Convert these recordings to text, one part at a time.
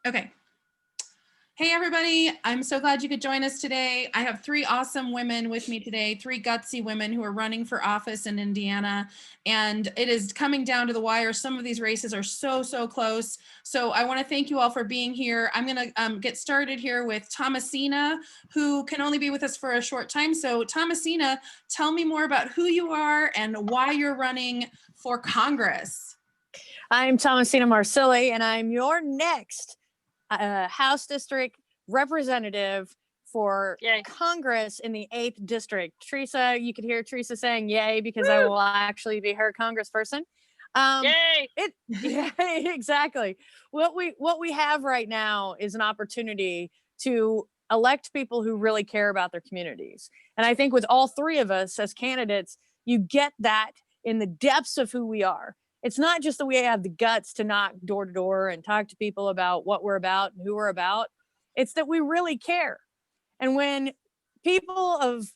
Okay. Hey, everybody. I'm so glad you could join us today. I have three awesome women with me today, three gutsy women who are running for office in Indiana. And it is coming down to the wire. Some of these races are so close. So I want to thank you all for being here. I'm going to get started here with Thomasina, who can only be with us for a short time. So Thomasina, tell me more about who you are and why you're running for Congress. I'm Thomasina Marsili, and I'm your next House District Representative for Congress in the 8th District. Teresa, you could hear Teresa saying yay because I will actually be her congressperson. Yay! Yeah, exactly. What we have right now is an opportunity to elect people who really care about their communities. And I think with all three of us as candidates, you get that in the depths of who we are. It's not just that we have the guts to knock door to door and talk to people about what we're about and who we're about. It's that we really care. And when people of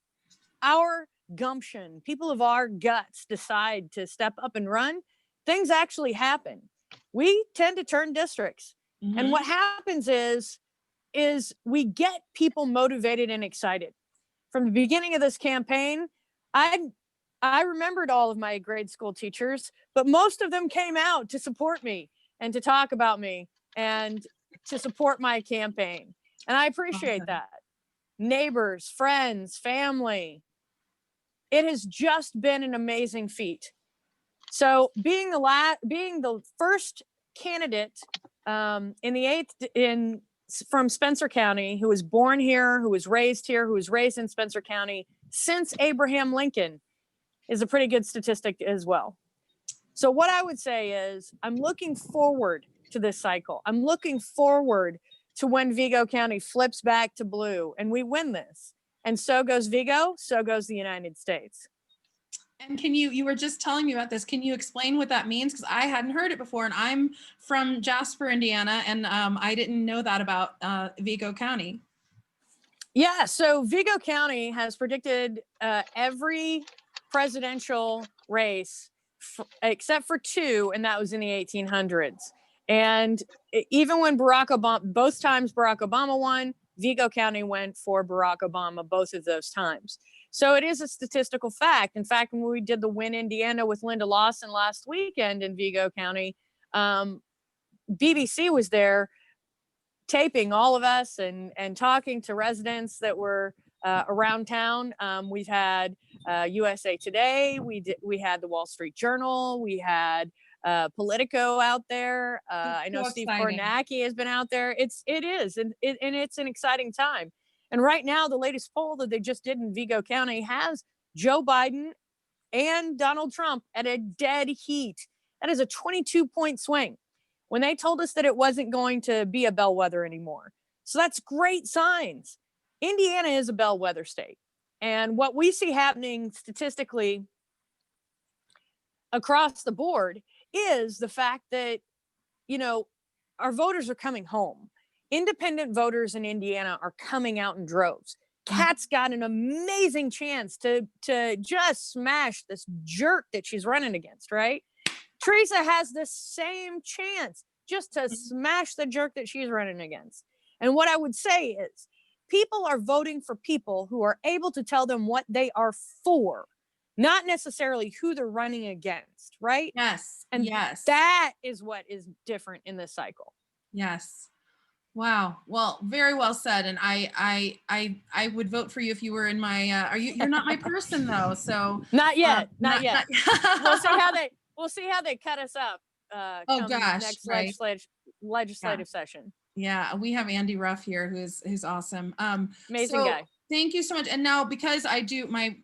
our gumption, people of our guts decide to step up and run, things actually happen. We tend to turn districts. Mm-hmm. And what happens is we get people motivated and excited. From the beginning of this campaign, I remembered all of my grade school teachers, but most of them came out to support me and to talk about me and to support my campaign. And I appreciate that. Neighbors, friends, family. It has just been an amazing feat. So being the first candidate in the 8th from Spencer County, who was born here, who was raised here, who was raised in Spencer County since Abraham Lincoln, is a pretty good statistic as well. So what I would say is I'm looking forward to this cycle. I'm looking forward to when Vigo County flips back to blue and we win this. And so goes Vigo, so goes the United States. And you were just telling me about this. Can you explain what that means? Because I hadn't heard it before, and I'm from Jasper, Indiana, and I didn't know that about Vigo County. Yeah, so Vigo County has predicted every presidential race except for two, and that was in the 1800s. And even when both times Barack Obama won, Vigo County went for Barack Obama both of those times. So it is a statistical fact. In fact, when we did the Win Indiana with Linda Lawson last weekend in Vigo County, BBC was there taping all of us and talking to residents that were around town. We've had USA Today. We had the Wall Street Journal. We had Politico out there. I know Steve Kornacki has been out there. It is, and it's an exciting time. And right now, the latest poll that they just did in Vigo County has Joe Biden and Donald Trump at a dead heat. That is a 22-point swing when they told us that it wasn't going to be a bellwether anymore. So that's great signs. Indiana is a bellwether state. And what we see happening statistically across the board is the fact that, our voters are coming home. Independent voters in Indiana are coming out in droves. Kat's got an amazing chance to just smash this jerk that she's running against, right? Teresa has the same chance just to smash the jerk that she's running against. And what I would say is people are voting for people who are able to tell them what they are for, not necessarily who they're running against, right? Yes. And yes. That is what is different in this cycle. Yes. Wow. Well, very well said. And I would vote for you if you were in my, you're not my person though. So not yet. We'll see how they cut us up. Next legislative session. Yeah. We have Andy Ruff here, who's awesome. Amazing guy. Thank you so much. And now, because I do my,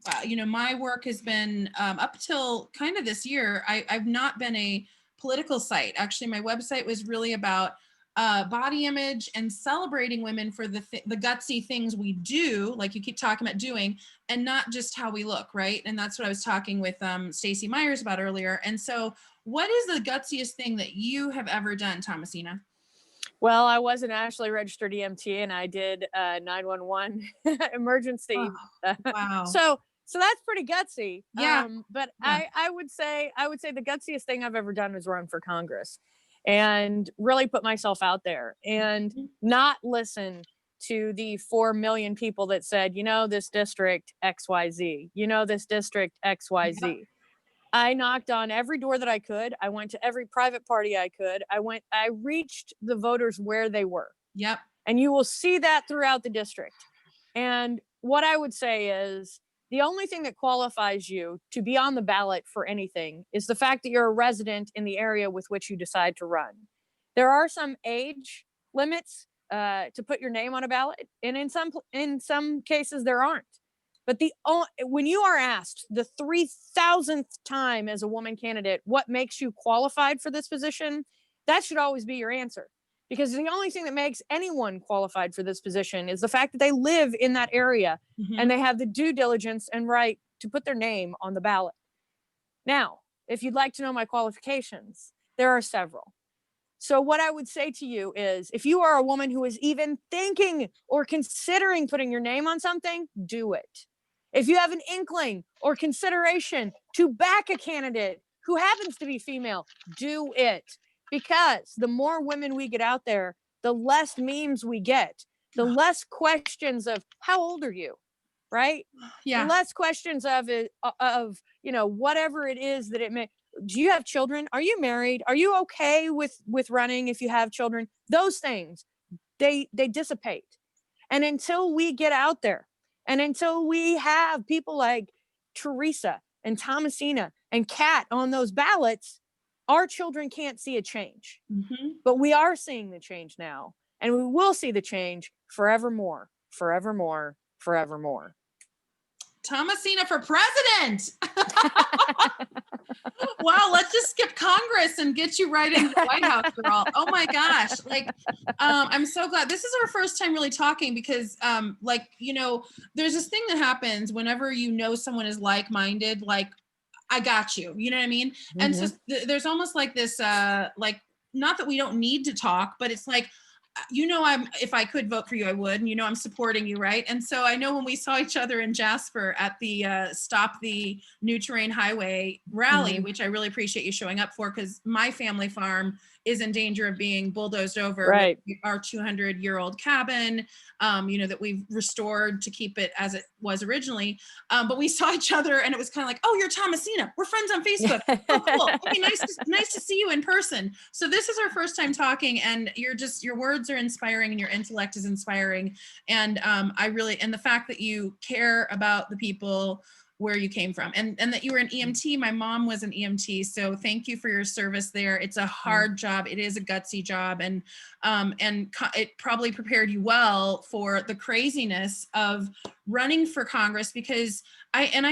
my work has been up till kind of this year, I've not been a political site. Actually, my website was really about body image and celebrating women for the gutsy things we do, like you keep talking about doing, and not just how we look, right? And that's what I was talking with Stacey Myers about earlier. And so what is the gutsiest thing that you have ever done, Thomasina? Well, I was a nationally registered EMT and I did 911 emergency. Oh, wow. So that's pretty gutsy. Yeah. But yeah. I would say the gutsiest thing I've ever done was run for Congress. and really put myself out there and not listen to the 4 million people that said, this district XYZ, this district XYZ. Yep. I knocked on every door that I could. I went to every private party I could. I reached the voters where they were. Yep. And you will see that throughout the district. And what I would say is the only thing that qualifies you to be on the ballot for anything is the fact that you're a resident in the area with which you decide to run. There are some age limits to put your name on a ballot, and in some cases there aren't. But when you are asked the 3,000th time as a woman candidate what makes you qualified for this position, that should always be your answer. Because the only thing that makes anyone qualified for this position is the fact that they live in that area and they have the due diligence and right to put their name on the ballot. Now, if you'd like to know my qualifications, there are several. So what I would say to you is, if you are a woman who is even thinking or considering putting your name on something, do it. If you have an inkling or consideration to back a candidate who happens to be female, do it. Because the more women we get out there, the less memes we get, the less questions of how old are you, right? Yeah. The less questions of whatever it is that it may. Do you have children? Are you married? Are you okay with running if you have children? Those things, they dissipate. And until we get out there, and until we have people like Teresa and Thomasina and Kat on those ballots, our children can't see a change. But we are seeing the change now, and we will see the change forevermore, forevermore, forevermore. Thomasina for president. Wow, let's just skip Congress and get you right into the White House, girl. Oh my gosh. I'm so glad. This is our first time really talking because there's this thing that happens whenever someone is like-minded, like, I got you, you know what I mean? And so there's almost like this, not that we don't need to talk, but it's like, if I could vote for you, I would, and I'm supporting you, right? And so I know when we saw each other in Jasper at the Stop the New Terrain Highway rally, which I really appreciate you showing up for, because my family farm is in danger of being bulldozed over. Right. With our 200-year-old cabin, that we've restored to keep it as it was originally. But we saw each other and it was kind of like, oh, you're Thomasina. We're friends on Facebook. Oh, cool. Okay, nice to see you in person. So this is our first time talking, and your words are inspiring and your intellect is inspiring. And the fact that you care about the people where you came from, and that you were an EMT. My mom was an EMT, so thank you for your service there. It's a hard job. It is a gutsy job, and it probably prepared you well for the craziness of running for Congress, because in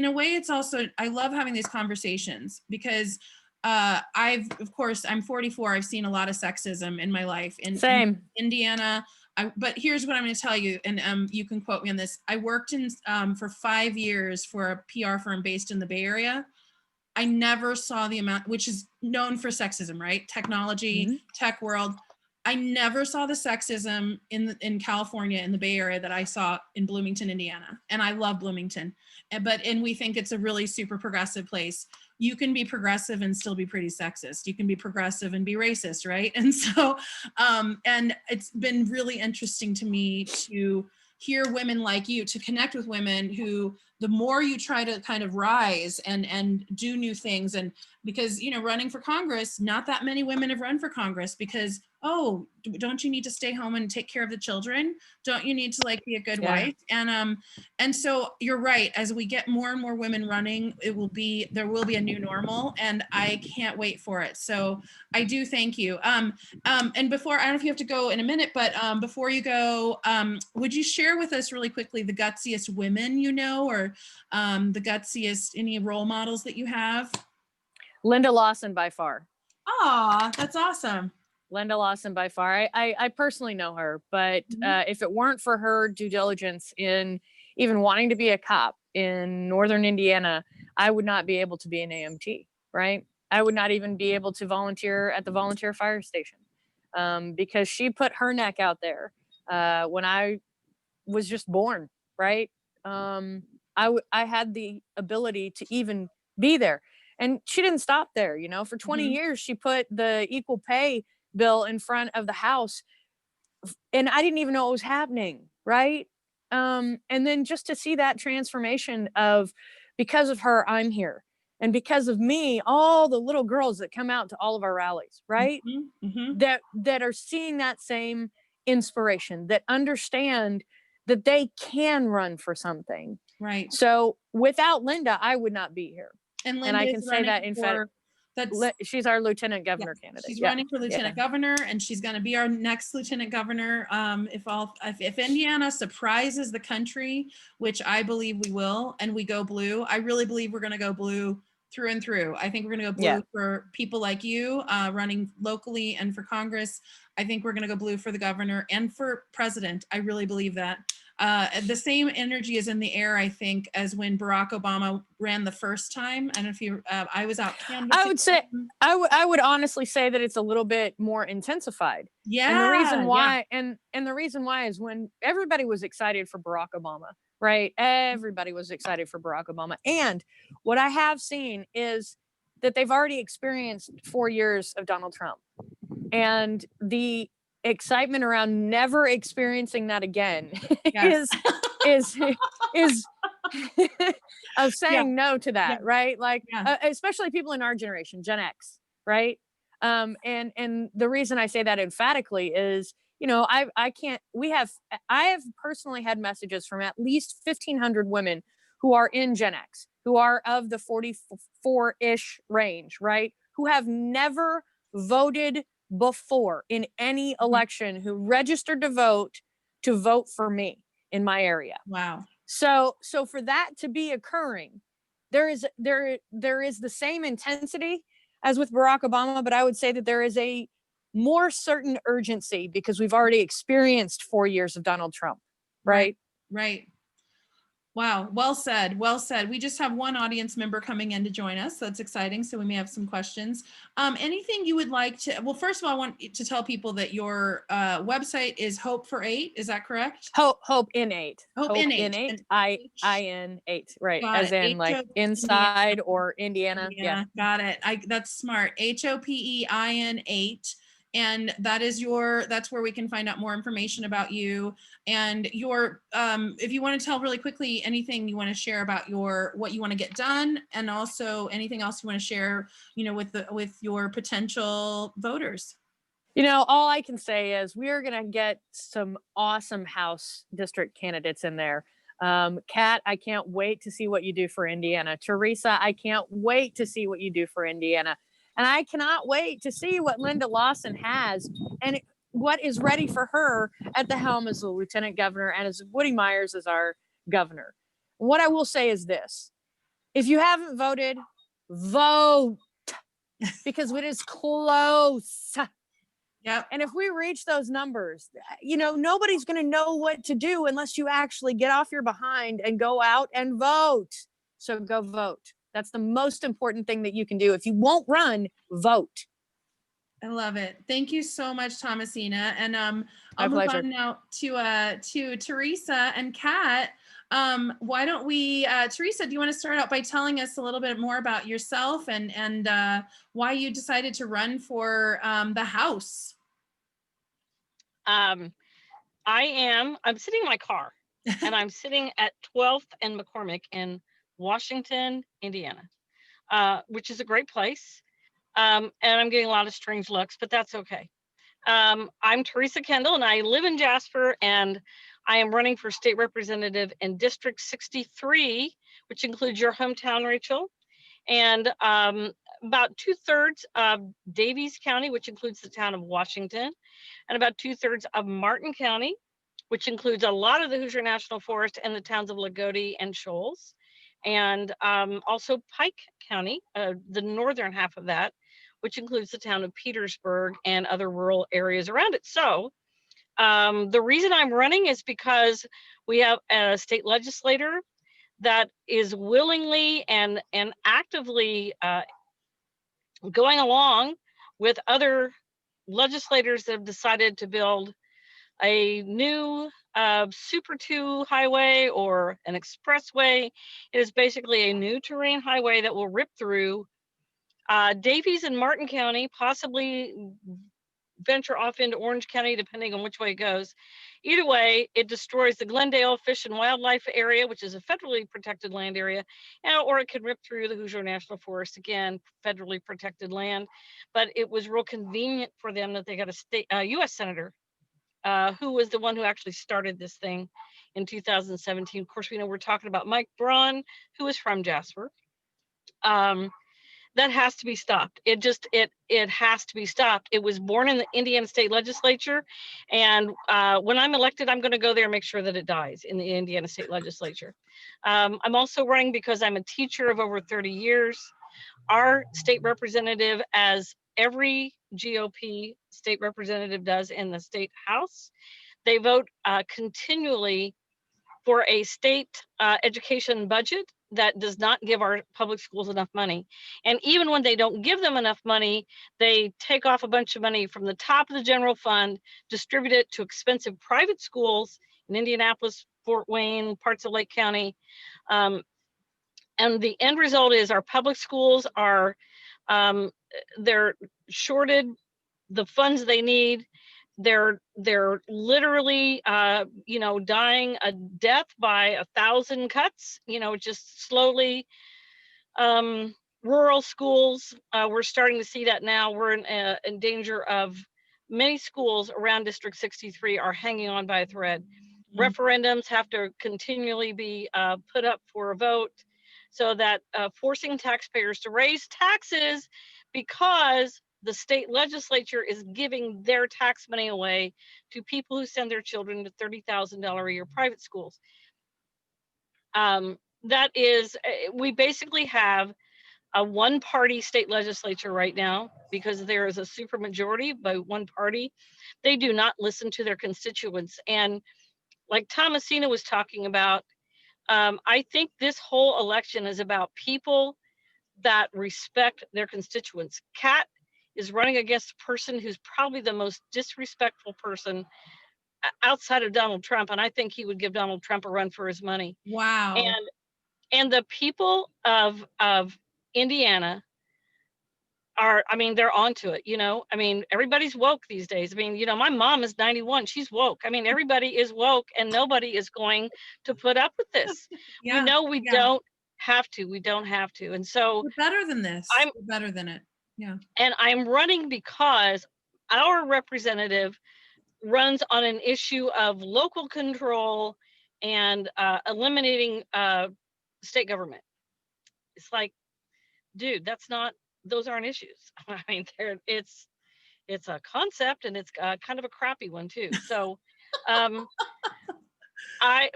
a way, it's also, I love having these conversations because I'm 44. I've seen a lot of sexism in my life in Indiana. But here's what I'm going to tell you, and you can quote me on this. I worked for 5 years for a PR firm based in the Bay Area. I never saw the amount, which is known for sexism, right? Technology, tech world. I never saw the sexism in California, in the Bay Area, that I saw in Bloomington, Indiana. And I love Bloomington, and we think it's a really super progressive place. You can be progressive and still be pretty sexist. You can be progressive and be racist, right? And so, and it's been really interesting to me to hear women like you, to connect with women who, the more you try to kind of rise and do new things, and because, running for Congress, not that many women have run for Congress because, oh, don't you need to stay home and take care of the children? Don't you need to be a good wife? And so you're right. As we get more and more women running, there will be a new normal, and I can't wait for it. So I do thank you. And before, I don't know if you have to go in a minute, but before you go, would you share with us really quickly the gutsiest women or the gutsiest, any role models that you have? Linda Lawson by far. Aw, that's awesome. Linda Lawson by far. I personally know her, but if it weren't for her due diligence in even wanting to be a cop in Northern Indiana, I would not be able to be an AMT, right? I would not even be able to volunteer at the volunteer fire station because she put her neck out there when I was just born, right? I had the ability to even be there. And she didn't stop there. For 20 years, she put the equal pay bill in front of the House, and I didn't even know it was happening, right? And then just to see that transformation of, because of her, I'm here. And because of me, all the little girls that come out to all of our rallies, right? That are seeing that same inspiration, that understand that they can run for something. Right. So without Linda, I would not be here. And I can say that in fact, she's our lieutenant governor candidate. She's running for lieutenant governor, and she's going to be our next lieutenant governor. If Indiana surprises the country, which I believe we will, and we go blue, I really believe we're going to go blue through and through. I think we're going to go blue for people like you running locally and for Congress. I think we're going to go blue for the governor and for president. I really believe that. The same energy is in the air, I think, as when Barack Obama ran the first time. I don't know if you, I was out canvassing. I would say, I would honestly say that it's a little bit more intensified. Yeah. And the reason why, and the reason why is when everybody was excited for Barack Obama, right? Everybody was excited for Barack Obama. And what I have seen is that they've already experienced 4 years of Donald Trump. And the excitement around never experiencing that again is of saying no to that, right? Like, especially people in our generation, Gen X, right? And the reason I say that emphatically is, I have personally had messages from at least 1,500 women who are in Gen X, who are of the 44-ish range, right? Who have never voted before in any election, who registered to vote for me in my area. Wow. So for that to be occurring, there is the same intensity as with Barack Obama, but I would say that there is a more certain urgency because we've already experienced 4 years of Donald Trump, right? Right. Wow. Well said. Well said. We just have one audience member coming in to join us. So that's exciting. So we may have some questions. Anything you would like to, well, first of all, I want to tell people that your website is Hope for 8. Is that correct? Hope in 8. Hope in 8. IN 8. Right. Got as it. in like inside or Indiana. Yeah. Got it. That's smart. HOPEIN 8. And that's where we can find out more information about you and your, if you want to tell really quickly anything you want to share about what you want to get done, and also anything else you want to share, with your potential voters. All I can say is we are going to get some awesome House district candidates in there. Kat, I can't wait to see what you do for Indiana. Teresa, I can't wait to see what you do for Indiana. And I cannot wait to see what Linda Lawson has and what is ready for her at the helm as the lieutenant governor and as Woody Myers as our governor. What I will say is this: if you haven't voted, vote, because it is close. Yep. And if we reach those numbers, nobody's going to know what to do unless you actually get off your behind and go out and vote. So go vote. That's the most important thing that you can do. If you won't run, vote. I love it. Thank you so much, Thomasina. And I'll move on now to Teresa and Kat. Why don't we, Teresa, do you want to start out by telling us a little bit more about yourself and why you decided to run for the House? I'm sitting in my car and I'm sitting at 12th and McCormick in Washington, Indiana, which is a great place. And I'm getting a lot of strange looks, but that's okay. I'm Teresa Kendall and I live in Jasper, and I am running for state representative in District 63, which includes your hometown, Rachel, and about 2/3 of Davies County, which includes the town of Washington, and about 2/3 of Martin County, which includes a lot of the Hoosier National Forest and the towns of Lagodi and Shoals. And also Pike County, the northern half of that, which includes the town of Petersburg and other rural areas around it. So the reason I'm running is because we have a state legislator that is willingly and actively going along with other legislators that have decided to build a new Super 2 highway or an expressway. It is basically a new terrain highway that will rip through Davies and Martin County, possibly venture off into Orange County, depending on which way it goes. Either way, it destroys the Glendale Fish and Wildlife Area, which is a federally protected land area, or it could rip through the Hoosier National Forest, again, federally protected land. But it was real convenient for them that they got a U.S. senator who was the one who actually started this thing in 2017. Of course, we know we're talking about Mike Braun, who is from Jasper. That has to be stopped. It has to be stopped. It was born in the Indiana State Legislature. And when I'm elected, I'm going to go there and make sure that it dies in the Indiana State Legislature. I'm also running because I'm a teacher of over 30 years. Our state representative, as every GOP state representative does in the state house, they vote continually for a state education budget that does not give our public schools enough money. And even when they don't give them enough money, they take off a bunch of money from the top of the general fund, distribute it to expensive private schools in Indianapolis, Fort Wayne, parts of Lake County. And the end result is our public schools are, they're shorted the funds they need. They're literally, dying a death by 1,000 cuts, just slowly. Rural schools, we're starting to see that now. We're in danger of many schools around District 63 are hanging on by a thread. Referendums have to continually be put up for a vote, so that forcing taxpayers to raise taxes because the state legislature is giving their tax money away to people who send their children to $30,000 a year private schools. That is, we basically have a one-party state legislature right now because there is a supermajority by one party. They do not listen to their constituents. And like Thomasina was talking about, I think this whole election is about people that respect their constituents. Kat is running against a person who's probably the most disrespectful person outside of Donald Trump. And I think he would give Donald Trump a run for his money. Wow. And the people of Indiana are, they're onto it, everybody's woke these days. My mom is 91, she's woke. Everybody is woke, and nobody is going to put up with this. Yeah, we don't have to. And so we're better than this. We're better than it. Yeah. And I'm running because our representative runs on an issue of local control and eliminating state government. It's like, dude, those aren't issues. It's a concept, and it's kind of a crappy one too. So I'm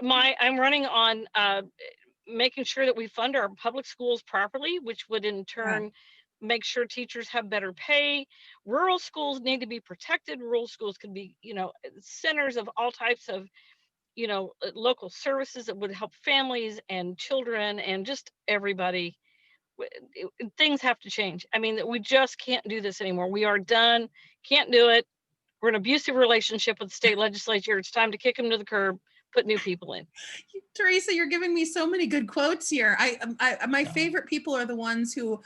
running on making sure that we fund our public schools properly, which would in turn make sure teachers have better pay. Rural schools need to be protected. Rural schools can be, centers of all types of, local services that would help families and children and just everybody. Things have to change. We just can't do this anymore. We are done. Can't do it. We're in an abusive relationship with the state legislature. It's time to kick them to the curb, put new people in. Teresa, you're giving me so many good quotes here. My favorite people are the ones who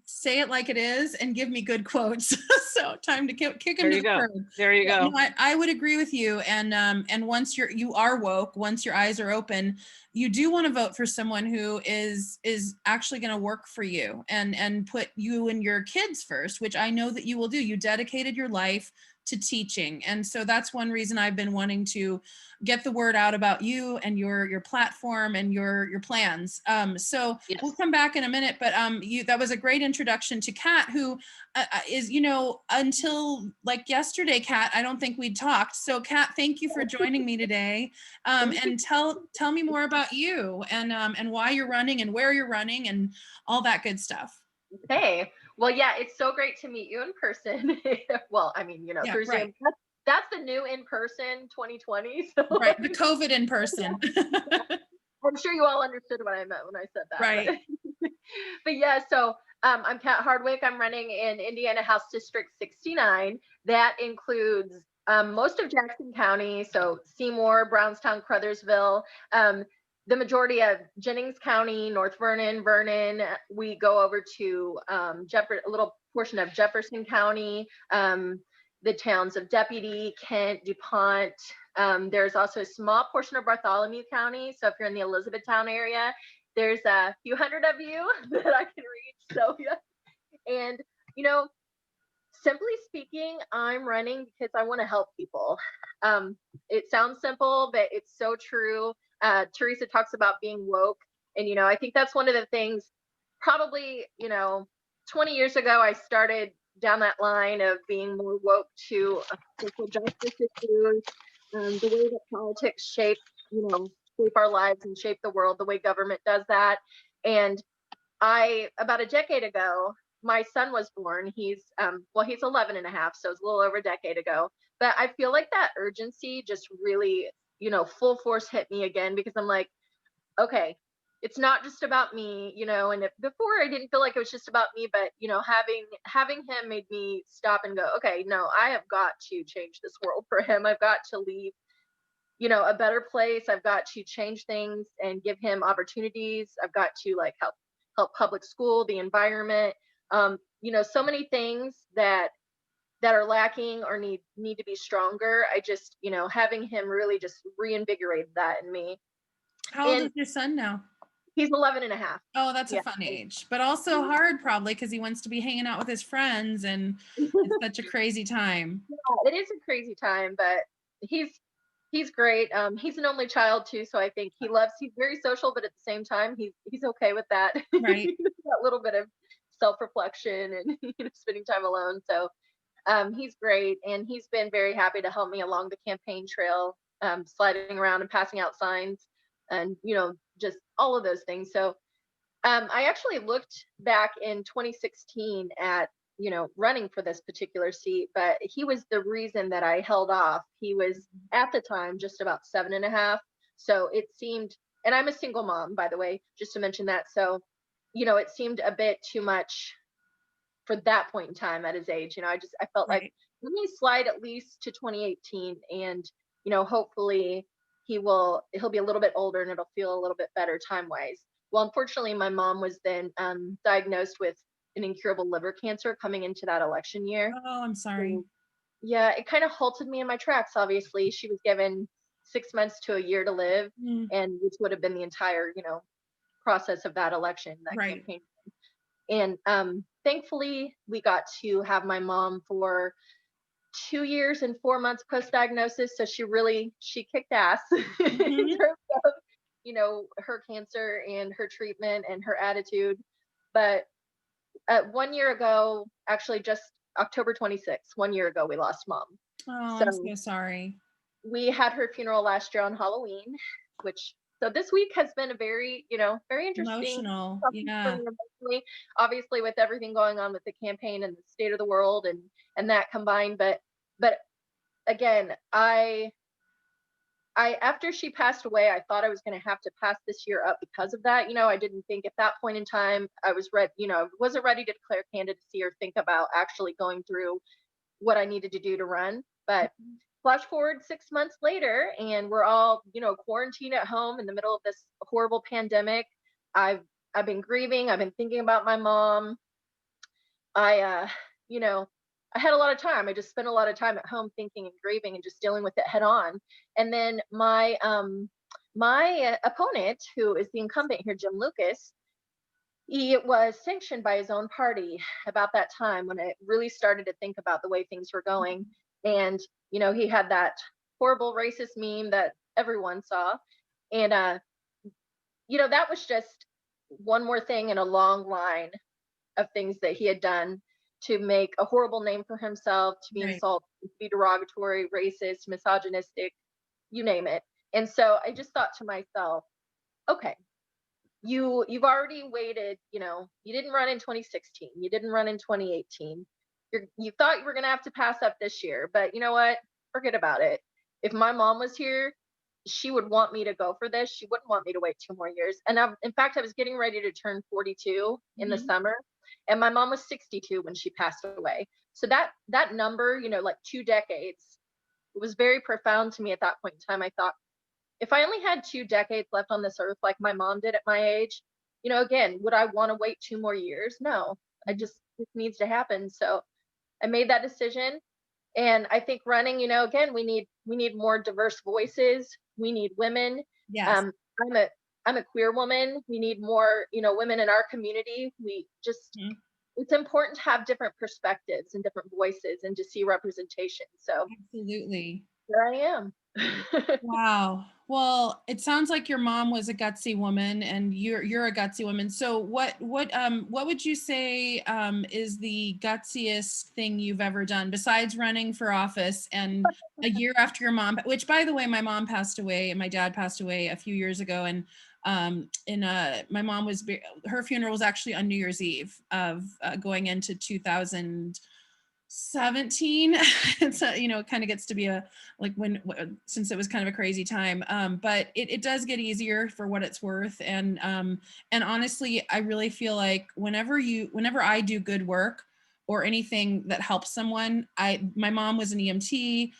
say it like it is and give me good quotes. So time to kick them to the curb. There you go. I would agree with you. And once you are woke, once your eyes are open, you do want to vote for someone who is actually going to work for you and put you and your kids first, which I know that you will do. You dedicated your life to teaching. And so that's one reason I've been wanting to get the word out about you and your platform and your plans. So yes. We'll come back in a minute, but that was a great introduction to Kat, who is, until like yesterday, Kat, I don't think we'd talked. So Kat, thank you for joining me today. And tell me more about you and why you're running and where you're running and all that good stuff. Okay. Well, yeah, it's so great to meet you in person. Well, through Zoom. That's the new in-person 2020. So. Right, the COVID in person. I'm sure you all understood what I meant when I said that. Right. But yeah, so I'm Ketcham-Hardwick. I'm running in Indiana House District 69. That includes most of Jackson County, so Seymour, Brownstown, Crothersville. the majority of Jennings County, North Vernon, we go over to a little portion of Jefferson County, the towns of Deputy, Kent, DuPont. There's also a small portion of Bartholomew County. So if you're in the Elizabethtown area, there's a few hundred of you that I can reach. So yeah. And, simply speaking, I'm running because I want to help people. It sounds simple, but it's so true. Teresa talks about being woke. And, I think that's one of the things, probably, 20 years ago, I started down that line of being more woke to social justice issues, the way that politics shape our lives and shape the world, the way government does that. And about a decade ago, my son was born. He's 11 and a half, so it's a little over a decade ago. But I feel like that urgency just really, full force hit me again, because I'm like, okay, it's not just about me, and before I didn't feel like it was just about me, but, having him made me stop and go, okay, no, I have got to change this world for him. I've got to leave, a better place. I've got to change things and give him opportunities. I've got to help public school, the environment, so many things that are lacking or need to be stronger. I just, having him really just reinvigorated that in me. How old is your son now? He's 11 and a half. Oh, that's a fun age, but also hard probably, because he wants to be hanging out with his friends, and it's such a crazy time. Yeah, it is a crazy time, but he's great. He's an only child too, so I think he's very social, but at the same time, he's okay with that. Right. That little bit of self-reflection and spending time alone. So he's great, and he's been very happy to help me along the campaign trail, sliding around and passing out signs, and just all of those things. So I actually looked back in 2016 at running for this particular seat, but he was the reason that I held off. He was at the time just about 7 and a half. So it seemed, and I'm a single mom, by the way, just to mention that. So, it seemed a bit too much for that point in time at his age. I felt like, let me slide at least to 2018, and, hopefully he'll be a little bit older and it'll feel a little bit better time wise. Well, unfortunately, my mom was then diagnosed with an incurable liver cancer coming into that election year. Oh, I'm sorry. So, yeah, it kind of halted me in my tracks. Obviously, she was given 6 months to a year to live, and which would have been the entire, process of that election, that campaign. And thankfully, we got to have my mom for 2 years and 4 months post-diagnosis. So she kicked ass in terms of, her cancer and her treatment and her attitude. But 1 year ago, actually just October 26th, 1 year ago, we lost mom. Oh, I'm so sorry. We had her funeral last year on Halloween, so this week has been a very, very interesting. Emotional. Yeah. Obviously, with everything going on with the campaign and the state of the world and that combined. But again, I after she passed away, I thought I was going to have to pass this year up because of that. I didn't think at that point in time I was ready, wasn't ready to declare candidacy or think about actually going through what I needed to do to run. But flash forward 6 months later, and we're all, quarantined at home in the middle of this horrible pandemic. I've been grieving. I've been thinking about my mom. I had a lot of time. I just spent a lot of time at home thinking and grieving and just dealing with it head on. And then my opponent, who is the incumbent here, Jim Lucas, he was sanctioned by his own party about that time when it really started to think about the way things were going. And, he had that horrible racist meme that everyone saw. And, that was just one more thing in a long line of things that he had done to make a horrible name for himself, to be insulting, to be derogatory, racist, misogynistic, you name it. And so I just thought to myself, okay, you've already waited, you didn't run in 2016, you didn't run in 2018. You thought you were going to have to pass up this year, but you know what? Forget about it. If my mom was here, she would want me to go for this. She wouldn't want me to wait 2 more years. And in fact, I was getting ready to turn 42 in the summer, and my mom was 62 when she passed away. So that number, like 2 decades, it was very profound to me at that point in time. I thought, if I only had 2 decades left on this earth, like my mom did at my age, again, would I want to wait 2 more years? No, it needs to happen. So I made that decision. And I think running, again, we need more diverse voices. We need women. Yes. I'm a queer woman. We need more, women in our community. We just, it's important to have different perspectives and different voices and to see representation. So Absolutely. here I am. Wow. Well, it sounds like your mom was a gutsy woman and you're a gutsy woman. So what would you say is the gutsiest thing you've ever done besides running for office and a year after your mom, which by the way, my mom passed away and my dad passed away a few years ago, and my mom her funeral was actually on New Year's Eve of going into 2017. It's it kind of gets to be since it was kind of a crazy time, but it does get easier for what it's worth. And honestly, I really feel like whenever I do good work or anything that helps someone, my mom was an EMT.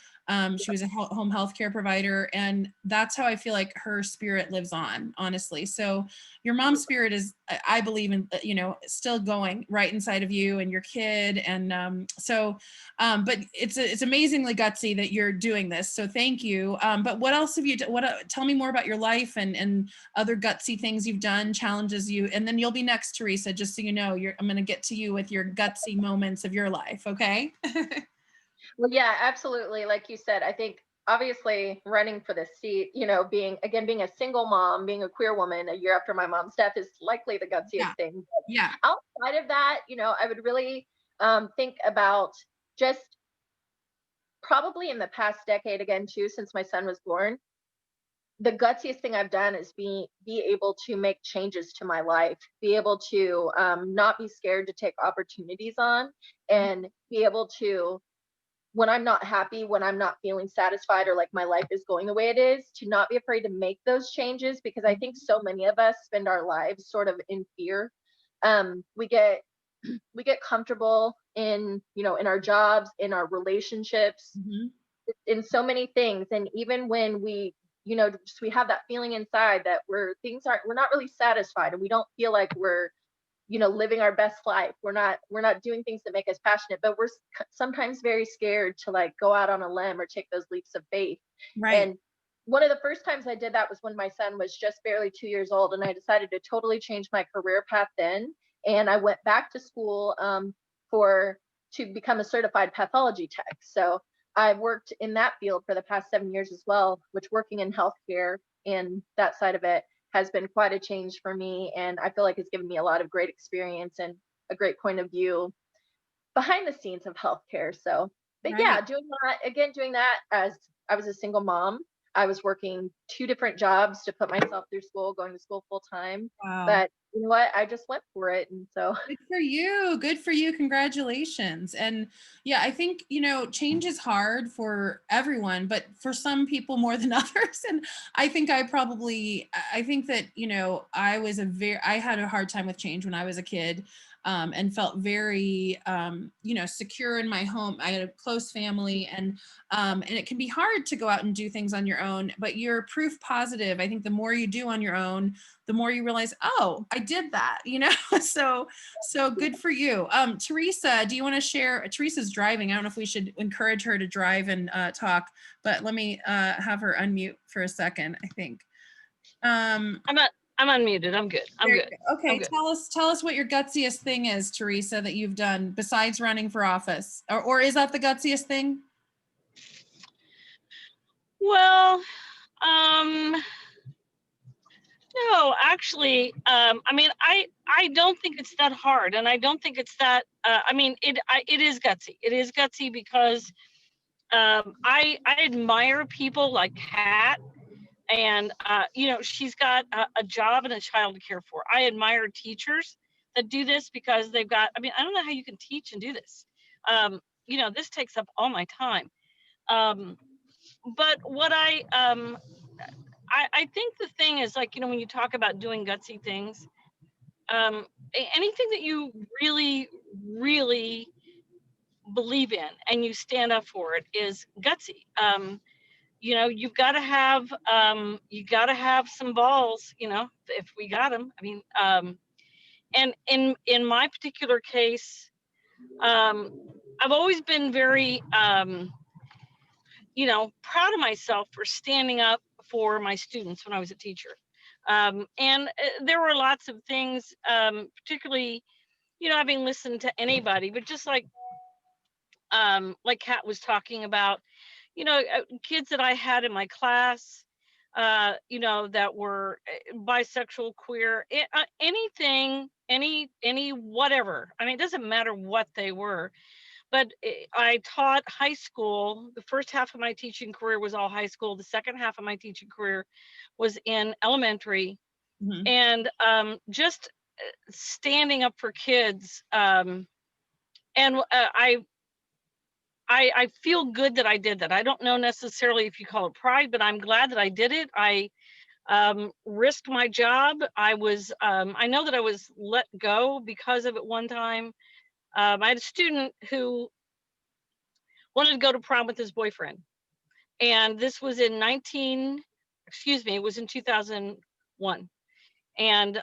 She was a home healthcare provider, and that's how I feel like her spirit lives on, honestly. So your mom's spirit is, I believe in, still going right inside of you and your kid. And but it's amazingly gutsy that you're doing this. So thank you. But what else have you done? Tell me more about your life and other gutsy things you've done, challenges and then you'll be next, Teresa, just so you know, I'm going to get to you with your gutsy moments of your life. Okay. Well, yeah, absolutely. Like you said, I think obviously running for the seat, being a single mom, being a queer woman a year after my mom's death is likely the gutsiest thing. But yeah. outside of that, I would really think about just probably in the past decade again, too, since my son was born, the gutsiest thing I've done is be able to make changes to my life, be able to not be scared to take opportunities on, and be able to, when I'm not happy, when I'm not feeling satisfied or like my life is going the way it is, to not be afraid to make those changes, because I think so many of us spend our lives sort of in fear. We get comfortable in our jobs, in our relationships, in so many things. And even when we have that feeling inside that we're not really satisfied, and we don't feel like we're living our best life. We're not doing things that make us passionate, but we're sometimes very scared to like go out on a limb or take those leaps of faith. Right. And one of the first times I did that was when my son was just barely 2 years old, and I decided to totally change my career path then. And I went back to school to become a certified pathology tech. So I've worked in that field for the past 7 years as well, which working in healthcare and that side of it has been quite a change for me. And I feel like it's given me a lot of great experience and a great point of view behind the scenes of healthcare. So, but right. yeah, doing that as I was a single mom. I was working 2 different jobs to put myself through school, going to school full time. Wow. But you know what? I just went for it. And so good for you. Good for you. Congratulations. And yeah, I think, change is hard for everyone, but for some people more than others. And I think that, I had a hard time with change when I was a kid. And felt very, secure in my home. I had a close family, and it can be hard to go out and do things on your own, but you're proof positive. I think the more you do on your own, the more you realize, oh, I did that, so good for you. Teresa, do you want to share? Teresa's driving. I don't know if we should encourage her to drive and talk, but let me have her unmute for a second, I think. I'm unmuted. I'm good. I'm good. Okay. I'm good. Tell us what your gutsiest thing is, Teresa, that you've done besides running for office, or is that the gutsiest thing? Well, no, actually, I don't think it's that hard, and I don't think it's that. It is gutsy. It is gutsy because I admire people like Kat. And, she's got a job and a child to care for. I admire teachers that do this because they've got, I don't know how you can teach and do this. This takes up all my time. But what I think the thing is, like, when you talk about doing gutsy things, anything that you really, really believe in and you stand up for it is gutsy. you've got to have some balls, if we got them. I mean, and in my particular case, I've always been very, proud of myself for standing up for my students when I was a teacher. And there were lots of things, particularly, having listened to anybody, but just like Kat was talking about, kids that I had in my class, that were bisexual, queer, anything, any whatever. I mean, it doesn't matter what they were. But I taught high school. The first half of my teaching career was all high school. The second half of my teaching career was in elementary. Mhm. And just standing up for kids. And I feel good that I did that. I don't know necessarily if you call it pride, but I'm glad that I did it. I risked my job. I know that I was let go because of it one time. I had a student who wanted to go to prom with his boyfriend. And this was in 2001. And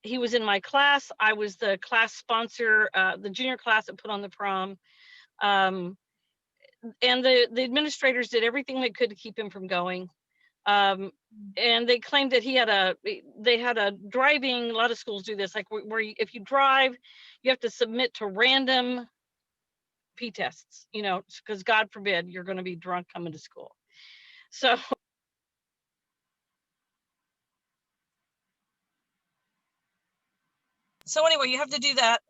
he was in my class. I was the class sponsor, the junior class that put on the prom. And the administrators did everything they could to keep him from going. And they claimed that they had a driving, a lot of schools do this, like where if you drive, you have to submit to random P tests, because God forbid you're going to be drunk coming to school. So anyway, you have to do that.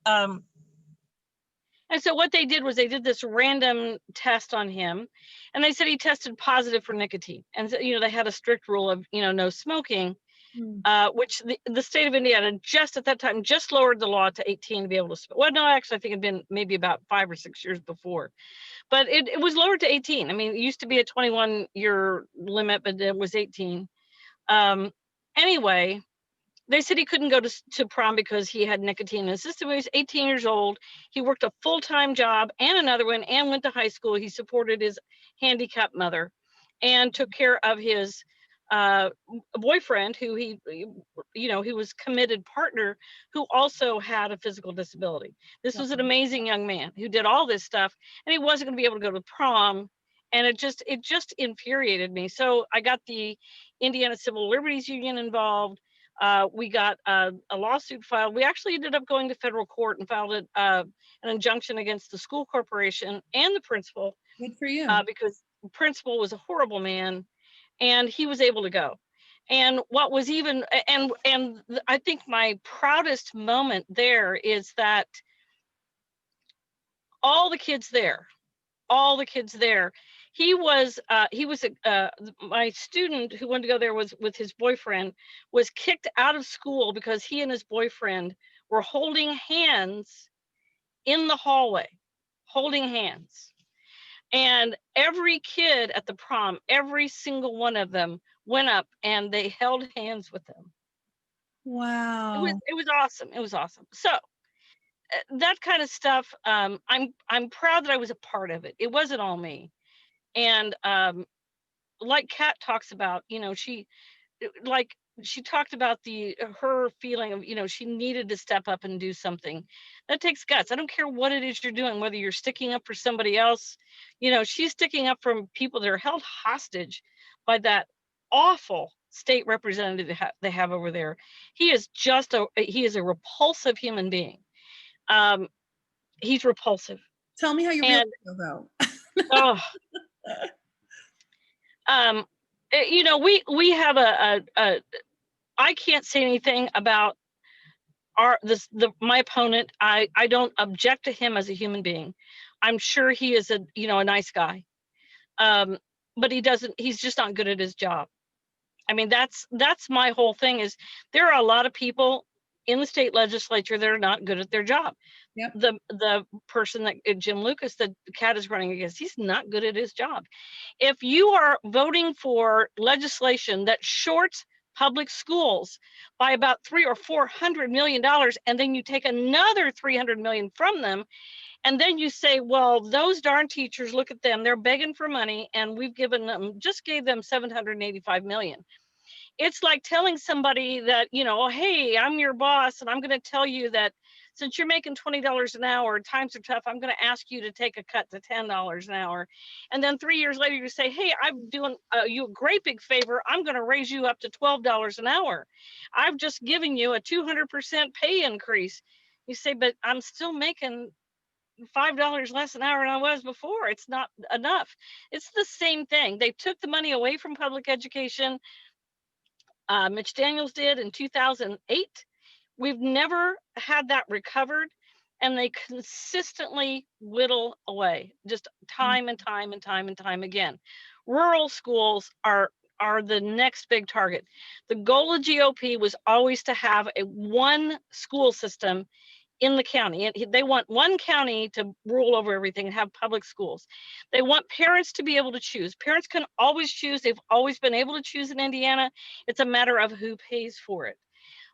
And so what they did was they did this random test on him, and they said he tested positive for nicotine. And so, they had a strict rule of, no smoking, which the state of Indiana just at that time just lowered the law to 18 to be able to smoke. Well, no, actually, I think it'd been maybe about 5 or 6 years before. But it was lowered to 18. I mean, it used to be a 21-year limit, but it was 18. Anyway, they said he couldn't go to prom because he had nicotine in his system. He was 18 years old. He worked a full-time job and another one and went to high school. He supported his handicapped mother and took care of his boyfriend, who he was committed partner, who also had a physical disability. This was an amazing young man who did all this stuff, and he wasn't going to be able to go to prom. And it just infuriated me. So I got the Indiana Civil Liberties Union involved. We got a lawsuit filed. We actually ended up going to federal court and filed an injunction against the school corporation and the principal. Good for you. Because the principal was a horrible man, and he was able to go. And what was even, and I think my proudest moment there is that all the kids there, he was my student who wanted to go there was with his boyfriend, was kicked out of school because he and his boyfriend were holding hands in the hallway, holding hands. And every kid at the prom, every single one of them went up and they held hands with them. Wow. It was awesome. It was awesome. So that kind of stuff, I'm proud that I was a part of it. It wasn't all me. And like Kat talks about, she talked about her feeling of, she needed to step up and do something. That takes guts. I don't care what it is you're doing, whether you're sticking up for somebody else. She's sticking up for people that are held hostage by that awful state representative they have over there. He is a repulsive human being. He's repulsive. Tell me how you really feel though. We have I can't say anything about my opponent. I don't object to him as a human being. I'm sure he is a nice guy. But he's just not good at his job. I mean, that's my whole thing is there are a lot of people in the state legislature that are not good at their job. Yep. The person that Jim Lucas, that Kat is running against, he's not good at his job. If you are voting for legislation that shorts public schools by about $300 or $400 million, and then you take another $300 million from them, And then you say, well, those darn teachers, look at them, they're begging for money, and we've given them, just gave them 785 million. It's like telling somebody that, you know, hey, I'm your boss, and I'm going to tell you that since you're making $20 an hour, times are tough, I'm going to ask you to take a cut to $10 an hour. And then 3 years later, you say, hey, I'm doing you a great big favor. I'm going to raise you up to $12 an hour. I've just given you a 200% pay increase. You say, but I'm still making $5 less an hour than I was before. It's not enough. It's the same thing. They took the money away from public education. Mitch Daniels did in 2008. We've never had that recovered, and they consistently whittle away, just time and time and time and time again. Rural schools are the next big target. The goal of GOP was always to have one school system in the county, and they want one county to rule over everything and have public schools. They want parents to be able to choose. Parents can always choose. They've always been able to choose in Indiana. It's a matter of who pays for it.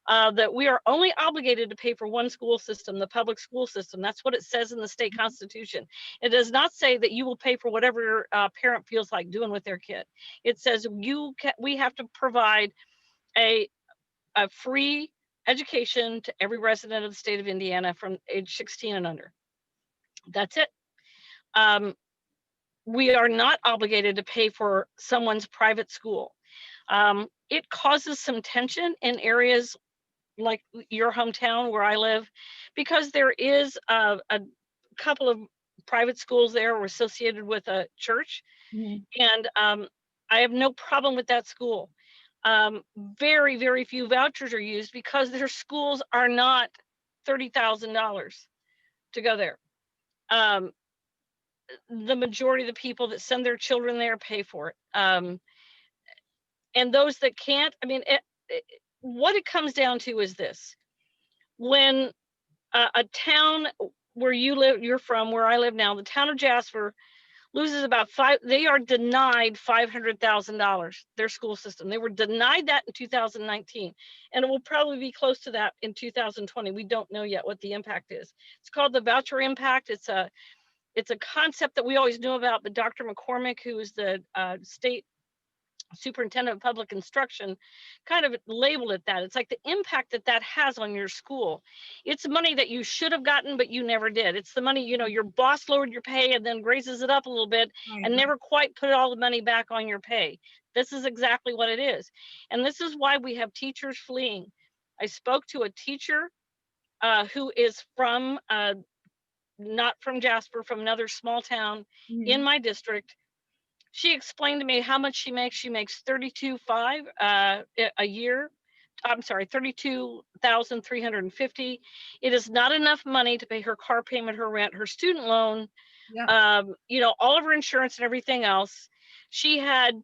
That we are only obligated to pay for one school system, the public school system. That's what it says in the state constitution. It does not say that you will pay for whatever parent feels like doing with their kid. It says we have to provide a free education to every resident of the state of Indiana from age 16 and under. That's it. We are not obligated to pay for someone's private school. It causes some tension in areas like your hometown where I live, because there is a couple of private schools there were associated with a church. And I have no problem with that school. Very, very few vouchers are used because their schools are not $30,000 to go there. The majority of the people that send their children there pay for it. And those that can't, I mean, what it comes down to is this. When a town where you live, you're from, where I live now, the town of Jasper loses about they are denied $500,000, their school system. They were denied that in 2019, and it will probably be close to that in 2020. We don't know yet what the impact is. It's called the Voucher Impact. It's a concept that we always knew about, but Dr. McCormick, who is the state superintendent of public instruction, kind of labeled it that. It's like the impact that has on your school. It's money that you should have gotten, but you never did. It's the money, you know, your boss lowered your pay and then raises it up a little bit and never quite put all the money back on your pay. This is exactly what it is. And this is why we have teachers fleeing. I spoke to a teacher who is from, not from Jasper, from another small town in my district. She explained to me how much she makes. She makes $32,500 a year. I'm sorry, $32,350. It is not enough money to pay her car payment, her rent, her student loan, you know, all of her insurance and everything else. She had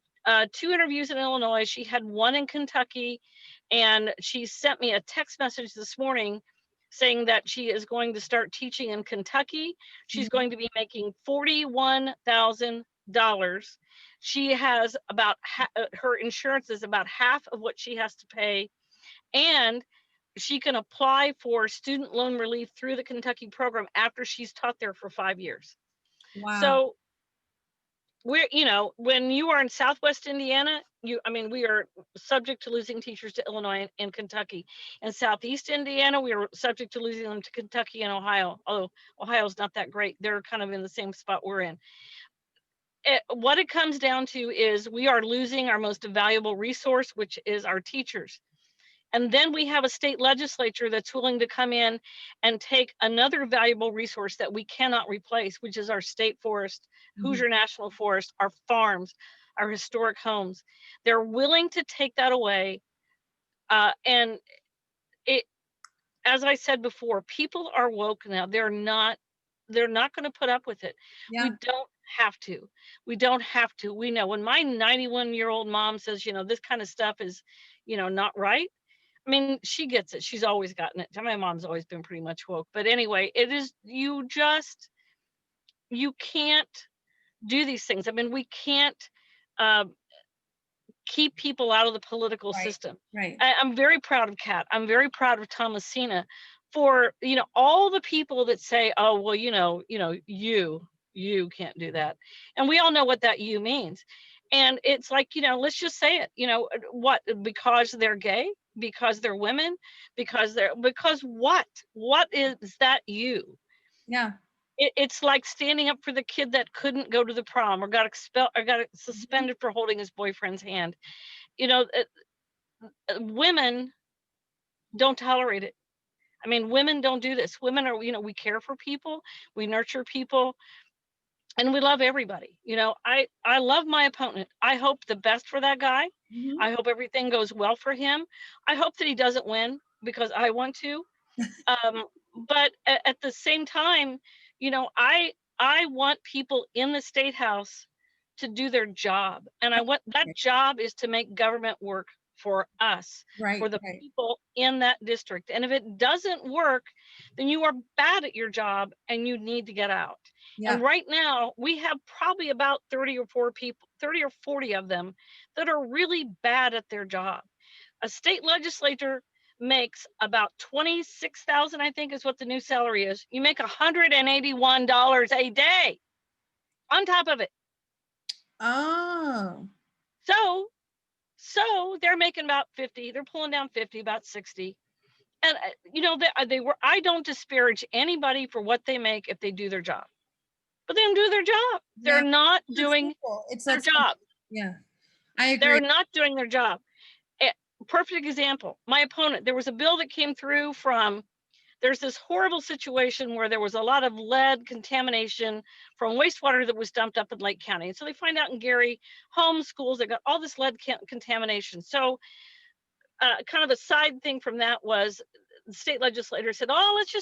2 interviews in Illinois. She had 1 in Kentucky, and she sent me a text message this morning saying that she is going to start teaching in Kentucky. She's going to be making $41,000. She has about her insurance is about half of what she has to pay, and she can apply for student loan relief through the Kentucky program after she's taught there for 5 years. Wow. So we're, you know, when you are in Southwest Indiana, we are subject to losing teachers to Illinois and Kentucky. In Southeast Indiana, we are subject to losing them to Kentucky and Ohio. Although Ohio's not that great. They're kind of in the same spot we're in. What it comes down to is we are losing our most valuable resource, which is our teachers. And then we have a state legislature that's willing to come in and take another valuable resource that we cannot replace, which is our state forest, Hoosier National Forest, our farms, our historic homes. They're willing to take that away. And it, as I said before, people are woke now. They're not going to put up with it. Yeah. We don't have to. We don't have to. We know when my 91-year-old mom says, you know, this kind of stuff is, you know, not right. I mean, she gets it. She's always gotten it. My mom's always been pretty much woke. But anyway, it is, you can't do these things. I mean, we can't keep people out of the political system. Right. I'm very proud of Kat. I'm very proud of Thomasina. for, you know, all the people that say, oh, well, you can't do that. And we all know what that you means. And it's like, you know, let's just say it, you know, what, because they're gay, because they're women, because what is that you? Yeah. It's like standing up for the kid that couldn't go to the prom or got expelled or got suspended for holding his boyfriend's hand. You know, women don't tolerate it. I mean, women don't do this. Women are, you know, we care for people, we nurture people, and we love everybody. You know, I love my opponent. I hope the best for that guy. Mhm. I hope everything goes well for him. I hope that he doesn't win because I want to. But at the same time, you know, I want people in the state house to do their job, and I want that job is to make government work for us, Right. for the Right. people in that district. And if it doesn't work, then you are bad at your job and you need to get out. Yeah. And right now we have probably about 30 or 40 of them that are really bad at their job. A state legislator makes about $26,000, I think is what the new salary is. You make $181 a day on top of it. Oh. So they're making about 50, they're pulling down 50, about 60. And you know, I don't disparage anybody for what they make if they do their job. But they don't do their job. They're Yeah. not It's doing simple. It's their that simple. job. Yeah. I agree. They're not doing their job. Perfect example. My opponent, there was a bill that came through from, there's this horrible situation where there was a lot of lead contamination from wastewater that was dumped up in Lake County. And so they find out in Gary, home schools, they got all this lead contamination. So kind of a side thing from that was the state legislator said, oh, let's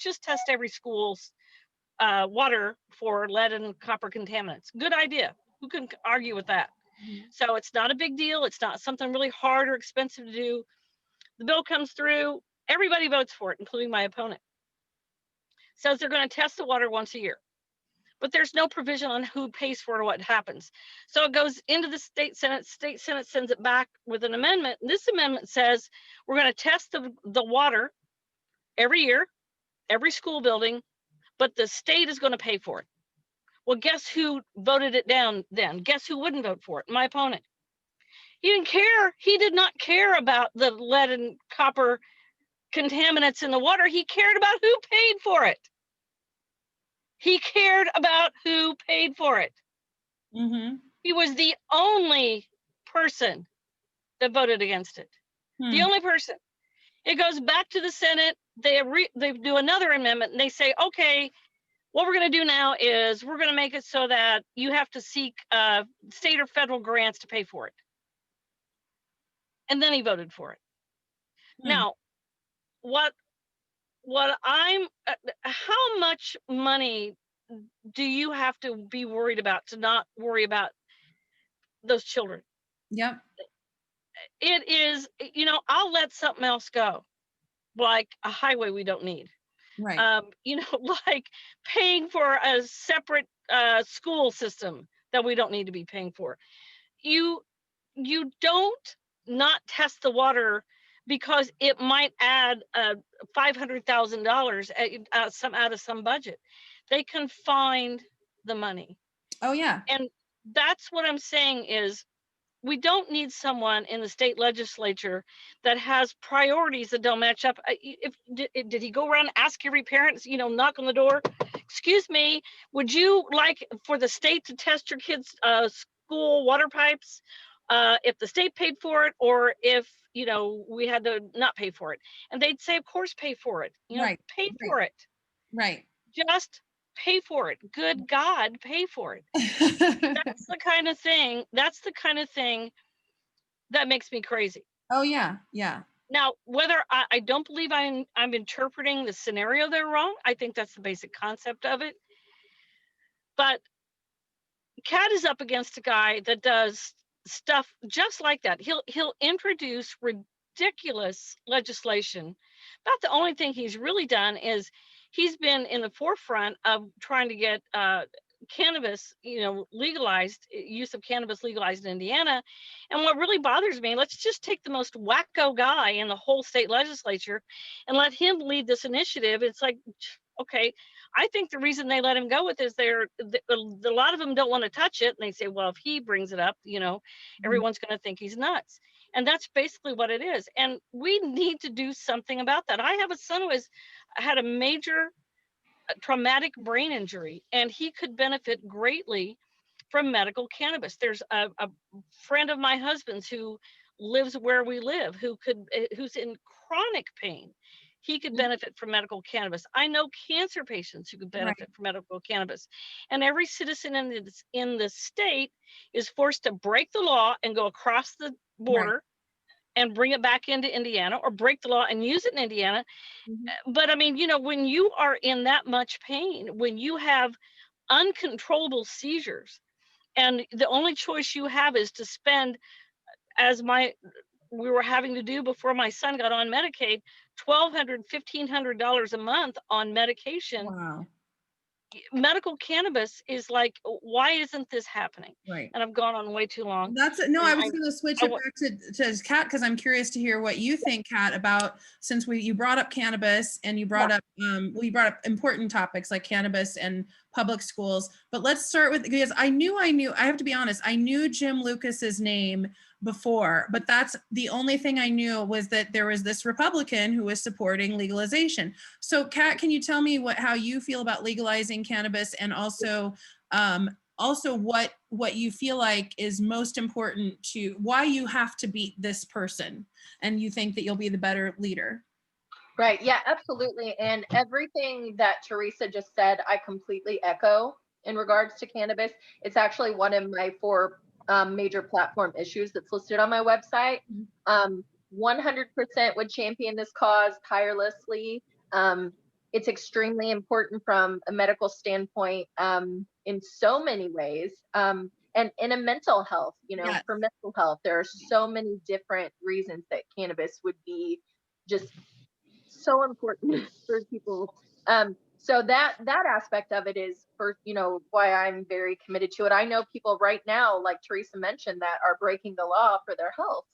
just test every school's water for lead and copper contaminants. Good idea. Who can argue with that? Mhm. So it's not a big deal. It's not something really hard or expensive to do. The bill comes through, everybody votes for it, including my opponent. Says they're going to test the water once a year, but there's no provision on who pays for it or what happens. So it goes into the state Senate sends it back with an amendment. And this amendment says we're going to test the water every year, every school building, but the state is going to pay for it. Well, guess who voted it down then? Guess who wouldn't vote for it? My opponent. He didn't care. He did not care about the lead and copper contaminants in the water. He cared about who paid for it. He cared about who paid for it. Mm-hmm. He was the only person that voted against it. The only person. It goes back to the Senate. They do another amendment and they say, okay, what we're going to do now is we're going to make it so that you have to seek state or federal grants to pay for it. And then he voted for it. Now, how much money do you have to be worried about to not worry about those children? Yep. It is, you know, I'll let something else go, like a highway we don't need. Right. You know, like paying for a separate school system that we don't need to be paying for. You don't not test the water because it might add $500,000 out of some budget. They can find the money. Oh yeah. And that's what I'm saying is we don't need someone in the state legislature that has priorities that don't match up. Did he go around and ask every parent, you know, knock on the door? Excuse me, would you like for the state to test your kids' school water pipes if the state paid for it, or if, you know, we had to not pay for it? And they'd say, of course, pay for it. You know, Right. pay for it. Right. Just pay for it. Good God, pay for it. That's the kind of thing. That's the kind of thing that makes me crazy. Oh yeah. Yeah. Now, whether I don't believe I'm interpreting the scenario there wrong. I think that's the basic concept of it. But Cat is up against a guy that does stuff just like that. He'll introduce ridiculous legislation. About the only thing he's really done is he's been in the forefront of trying to get cannabis, legalized, use of cannabis legalized in Indiana. And what really bothers me, let's just take the most wacko guy in the whole state legislature and let him lead this initiative. It's like, okay, I think the reason they let him go with is a lot of them don't want to touch it. And they say, well, if he brings it up, everyone's going to think he's nuts. And that's basically what it is. And we need to do something about that. I have a son who has had a major traumatic brain injury, and he could benefit greatly from medical cannabis. There's a friend of my husband's who lives where we live, who's in chronic pain. He could benefit from medical cannabis. I know cancer patients who could benefit from medical cannabis. And every citizen in the state is forced to break the law and go across the border and bring it back into Indiana, or break the law and use it in Indiana. But I mean, when you are in that much pain, when you have uncontrollable seizures, and the only choice you have is to spend, as we were having to do before my son got on Medicaid, $1,200, $1,500 a month on medication. Wow. Medical cannabis is like, why isn't this happening? Right. And I've gone on way too long. I was going to switch it back to Kat, because I'm curious to hear what you think, Kat, about, since you brought up cannabis and you brought up important topics like cannabis and public schools. But let's start with, because I have to be honest, I knew Jim Lucas's name before, but that's the only thing I knew, was that there was this Republican who was supporting legalization. So Kat, can you tell me how you feel about legalizing cannabis, and also what you feel like is most important, to why you have to beat this person and you think that you'll be the better leader? Right. Yeah, absolutely. And everything that Teresa just said, I completely echo in regards to cannabis. It's actually one of my 4 major platform issues that's listed on my website. 100% would champion this cause tirelessly. It's extremely important from a medical standpoint, in so many ways. And in a mental health, for mental health, there are so many different reasons that cannabis would be just so important for people. So that aspect of it is, for why I'm very committed to it. I know people right now, like Teresa mentioned, that are breaking the law for their health.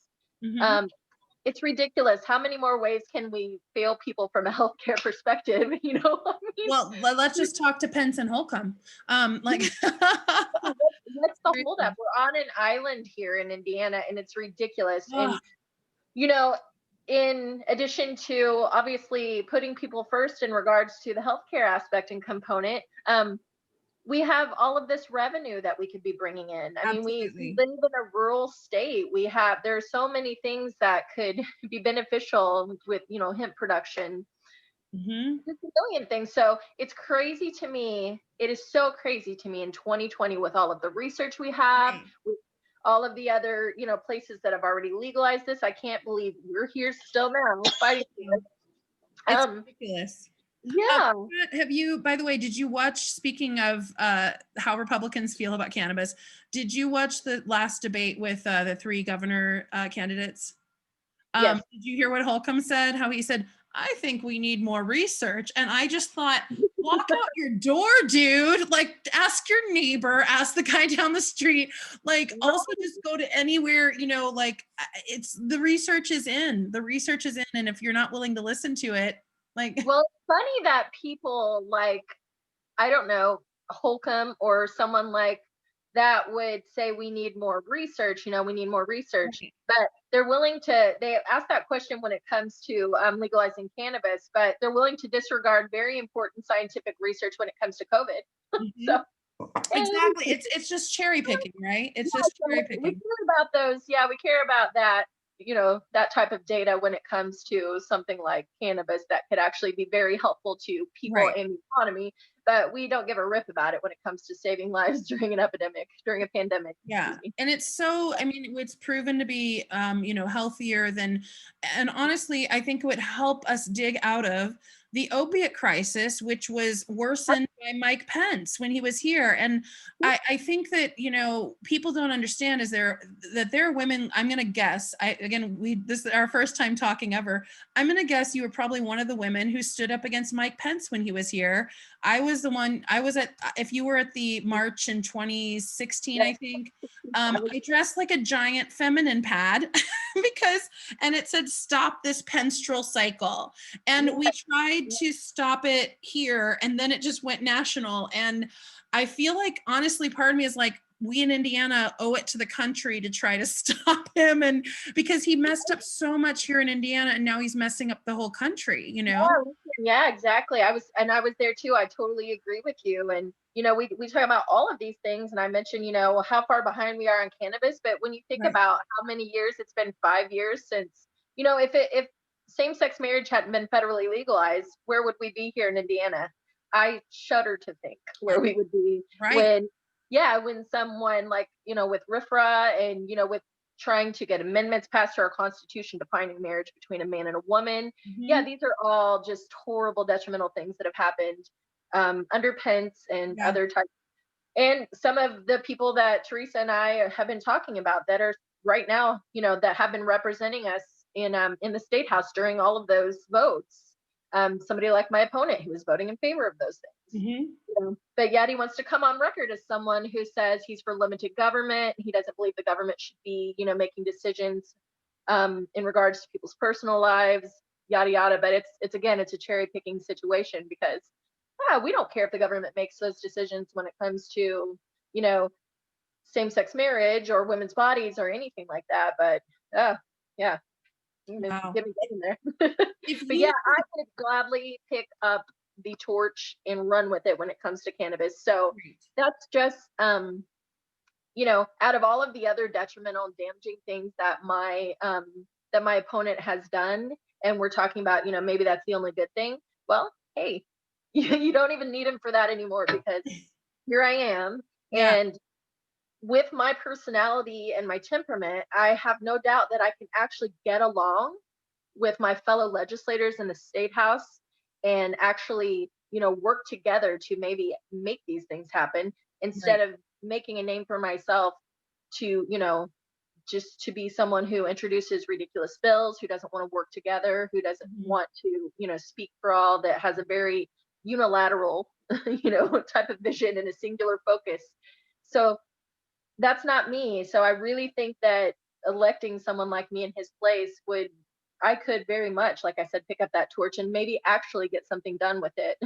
It's ridiculous. How many more ways can we fail people from a healthcare perspective? Well, let's just talk to Pence and Holcomb. What's the holdup? We're on an island here in Indiana, and it's ridiculous. And in addition to obviously putting people first in regards to the healthcare aspect and component, we have all of this revenue that we could be bringing in. I mean, we live in a rural state. There's so many things that could be beneficial with, hemp production. Just a million things. So it's crazy to me. It is so crazy to me in 2020, with all of the research we have, with all of the other, places that have already legalized this. I can't believe we're here still now fighting for it. It's ridiculous. Yeah. Have you, by the way, did you watch, speaking of how Republicans feel about cannabis, did you watch the last debate with the 3 governor candidates? Yes. Did you hear what Holcomb said? How he said, I think we need more research. And I just thought, walk out your door, dude. Like, ask your neighbor, ask the guy down the street. Like, also just go to anywhere, it's, the research is in. The research is in. And if you're not willing to listen to it, like. Well, it's funny that people like, I don't know, Holcomb or someone like that would say we need more research, we need more research, but they're willing to, they ask that question when it comes to legalizing cannabis, but they're willing to disregard very important scientific research when it comes to COVID. So exactly, it's just cherry picking, right? It's just cherry picking. We care about those. Yeah, we care about that, that type of data when it comes to something like cannabis that could actually be very helpful to people in the economy. But we don't give a rip about it when it comes to saving lives during an epidemic, during a pandemic. Yeah. And it's so, I mean, it's proven to be, healthier than, and honestly, I think it would help us dig out of the opiate crisis, which was worsened by Mike Pence when he was here. And I think that, you know, people don't understand that there are women, I'm going to guess, this is our first time talking ever. I'm going to guess you were probably one of the women who stood up against Mike Pence when he was here. If you were at the march in 2016, I think, I dressed like a giant feminine pad and it said, "Stop this menstrual cycle." And we tried to stop it here, and then it just went national. And I feel like, honestly, part of me is like, we in Indiana owe it to the country to try to stop him, and because he messed up so much here in Indiana, and now he's messing up the whole country, you know? Yeah, exactly. I was there too. I totally agree with you. And, you know, we talk about all of these things, and I mentioned, you know, how far behind we are on cannabis, but when you think about how many years, it's been 5 years since, you know, if same-sex marriage hadn't been federally legalized, where would we be here in Indiana? I shudder to think where we would be when someone, like, you know, with RFRA and, you know, with trying to get amendments passed to our Constitution defining marriage between a man and a woman. Yeah, these are all just horrible, detrimental things that have happened under Pence and other types. And some of the people that Teresa and I have been talking about that are right now, you know, that have been representing us in the state house during all of those votes. Somebody like my opponent who was voting in favor of those things. You know, but yet he wants to come on record as someone who says he's for limited government. He doesn't believe the government should be, you know, making decisions in regards to people's personal lives, yada yada. But it's a cherry picking situation, because we don't care if the government makes those decisions when it comes to, you know, same-sex marriage or women's bodies or anything like that. But yeah. Wow. Get in there. But yeah, I would gladly pick up the torch and run with it when it comes to cannabis. So that's just, you know, out of all of the other detrimental and damaging things that my opponent has done, and we're talking about, you know, maybe that's the only good thing. Well, hey, you don't even need him for that anymore, because here I am. And with my personality and my temperament, I have no doubt that I can actually get along with my fellow legislators in the state house and actually, you know, work together to maybe make these things happen, instead of making a name for myself to, you know, just to be someone who introduces ridiculous bills, who doesn't want to work together, who doesn't want to, you know, speak for all, that has a very unilateral, you know, type of vision and a singular focus. So that's not me. So I really think that electing someone like me in his place I could very much, like I said, pick up that torch and maybe actually get something done with it.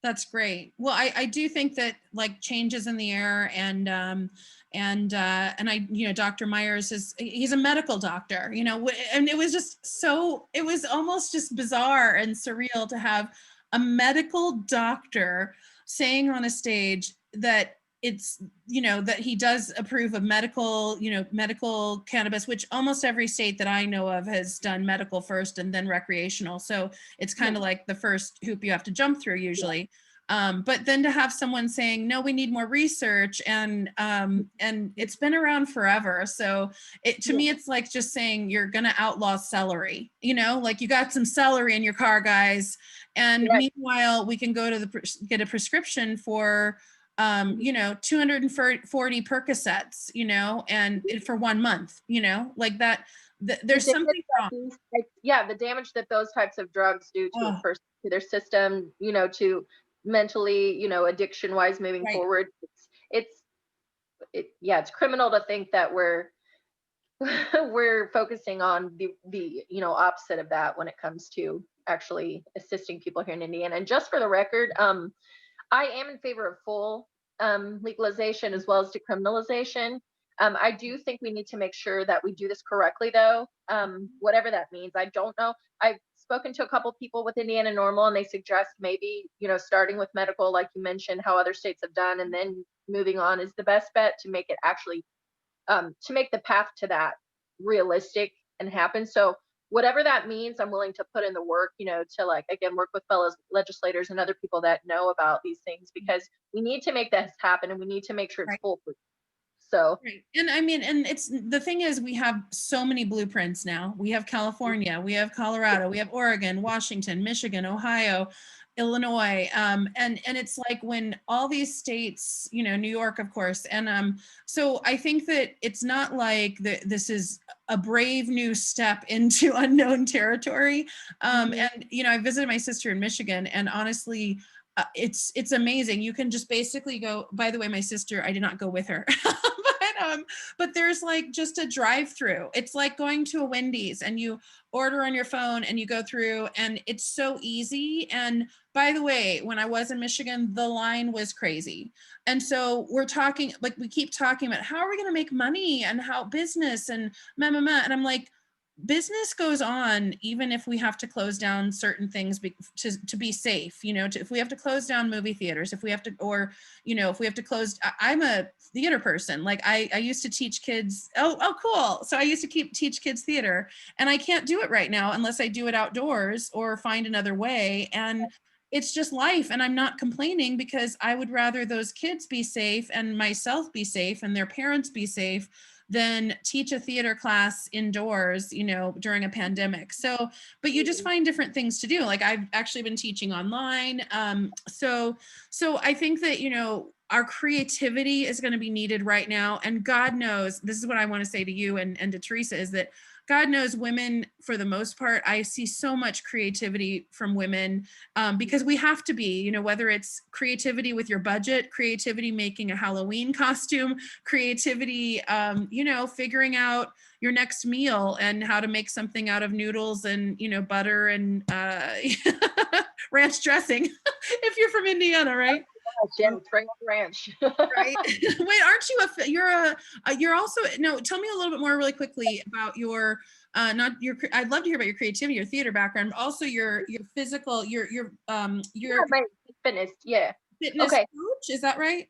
That's great. Well, I do think that, like, change is in the air, and I, you know, Dr. Myers he's a medical doctor, you know, and it was almost just bizarre and surreal to have a medical doctor saying on a stage that it's, you know, that he does approve of medical cannabis, which almost every state that I know of has done medical first and then recreational. So it's kind of like the first hoop you have to jump through usually. But then to have someone saying, no, we need more research, and it's been around forever. So to me, it's like just saying you're going to outlaw celery, you know, like, you got some celery in your car, guys. And meanwhile, we can go to get a prescription for, you know, 240 Percocets, you know, and for 1 month, you know, like that. There's something wrong. The damage that those types of drugs do to a person, to their system, you know, to mentally, you know, addiction wise moving forward. It's criminal to think that we're focusing on the you know, opposite of that when it comes to actually assisting people here in Indiana. And just for the record, I am in favor of full legalization as well as decriminalization. I do think we need to make sure that we do this correctly, though, whatever that means. I don't know. I've spoken to a couple people with Indiana Normal, and they suggest maybe, you know, starting with medical, like you mentioned, how other states have done, and then moving on is the best bet to make it actually, to make the path to that realistic and happen. So whatever that means, I'm willing to put in the work, you know, to, like, again, work with fellow legislators and other people that know about these things, because we need to make this happen, and we need to make sure it's foolproof. So, and I mean, and it's, the thing is, we have so many blueprints now. We have California, we have Colorado, we have Oregon, Washington, Michigan, Ohio. Illinois. And it's like when all these states, you know, New York, of course. And so I think that it's not like this is a brave new step into unknown territory. And, you know, I visited my sister in Michigan, and honestly, it's amazing. You can just basically go, by the way, my sister, I did not go with her. But there's like just a drive-through. It's like going to a Wendy's and you order on your phone and you go through, and it's so easy. And by the way, when I was in Michigan, the line was crazy. And so we're talking, like we keep talking about how are we going to make money and how business and and I'm like, business goes on even if we have to close down certain things to be safe, you know, if we have to close down movie theaters, if we have to, or, you know, if we have to close, I'm a theater person. Like I used to teach kids. Oh, cool. So I used to teach kids theater, and I can't do it right now unless I do it outdoors or find another way. And it's just life. And I'm not complaining, because I would rather those kids be safe and myself be safe and their parents be safe than teach a theater class indoors, you know, during a pandemic. So, but you just find different things to do. Like I've actually been teaching online. So I think that, you know, our creativity is going to be needed right now. And God knows, this is what I want to say to you and to Teresa, is that God knows women, for the most part, I see so much creativity from women, because we have to be, you know, whether it's creativity with your budget, creativity making a Halloween costume, creativity, you know, figuring out your next meal and how to make something out of noodles and, you know, butter and ranch dressing, if you're from Indiana, right? Jen, bring up ranch. Right. Wait, aren't you you're also, no, tell me a little bit more really quickly about your, not your, I'd love to hear about your creativity, your theater background, but also your physical, your Yeah, right. Fitness. Yeah. fitness Okay. coach, is that right?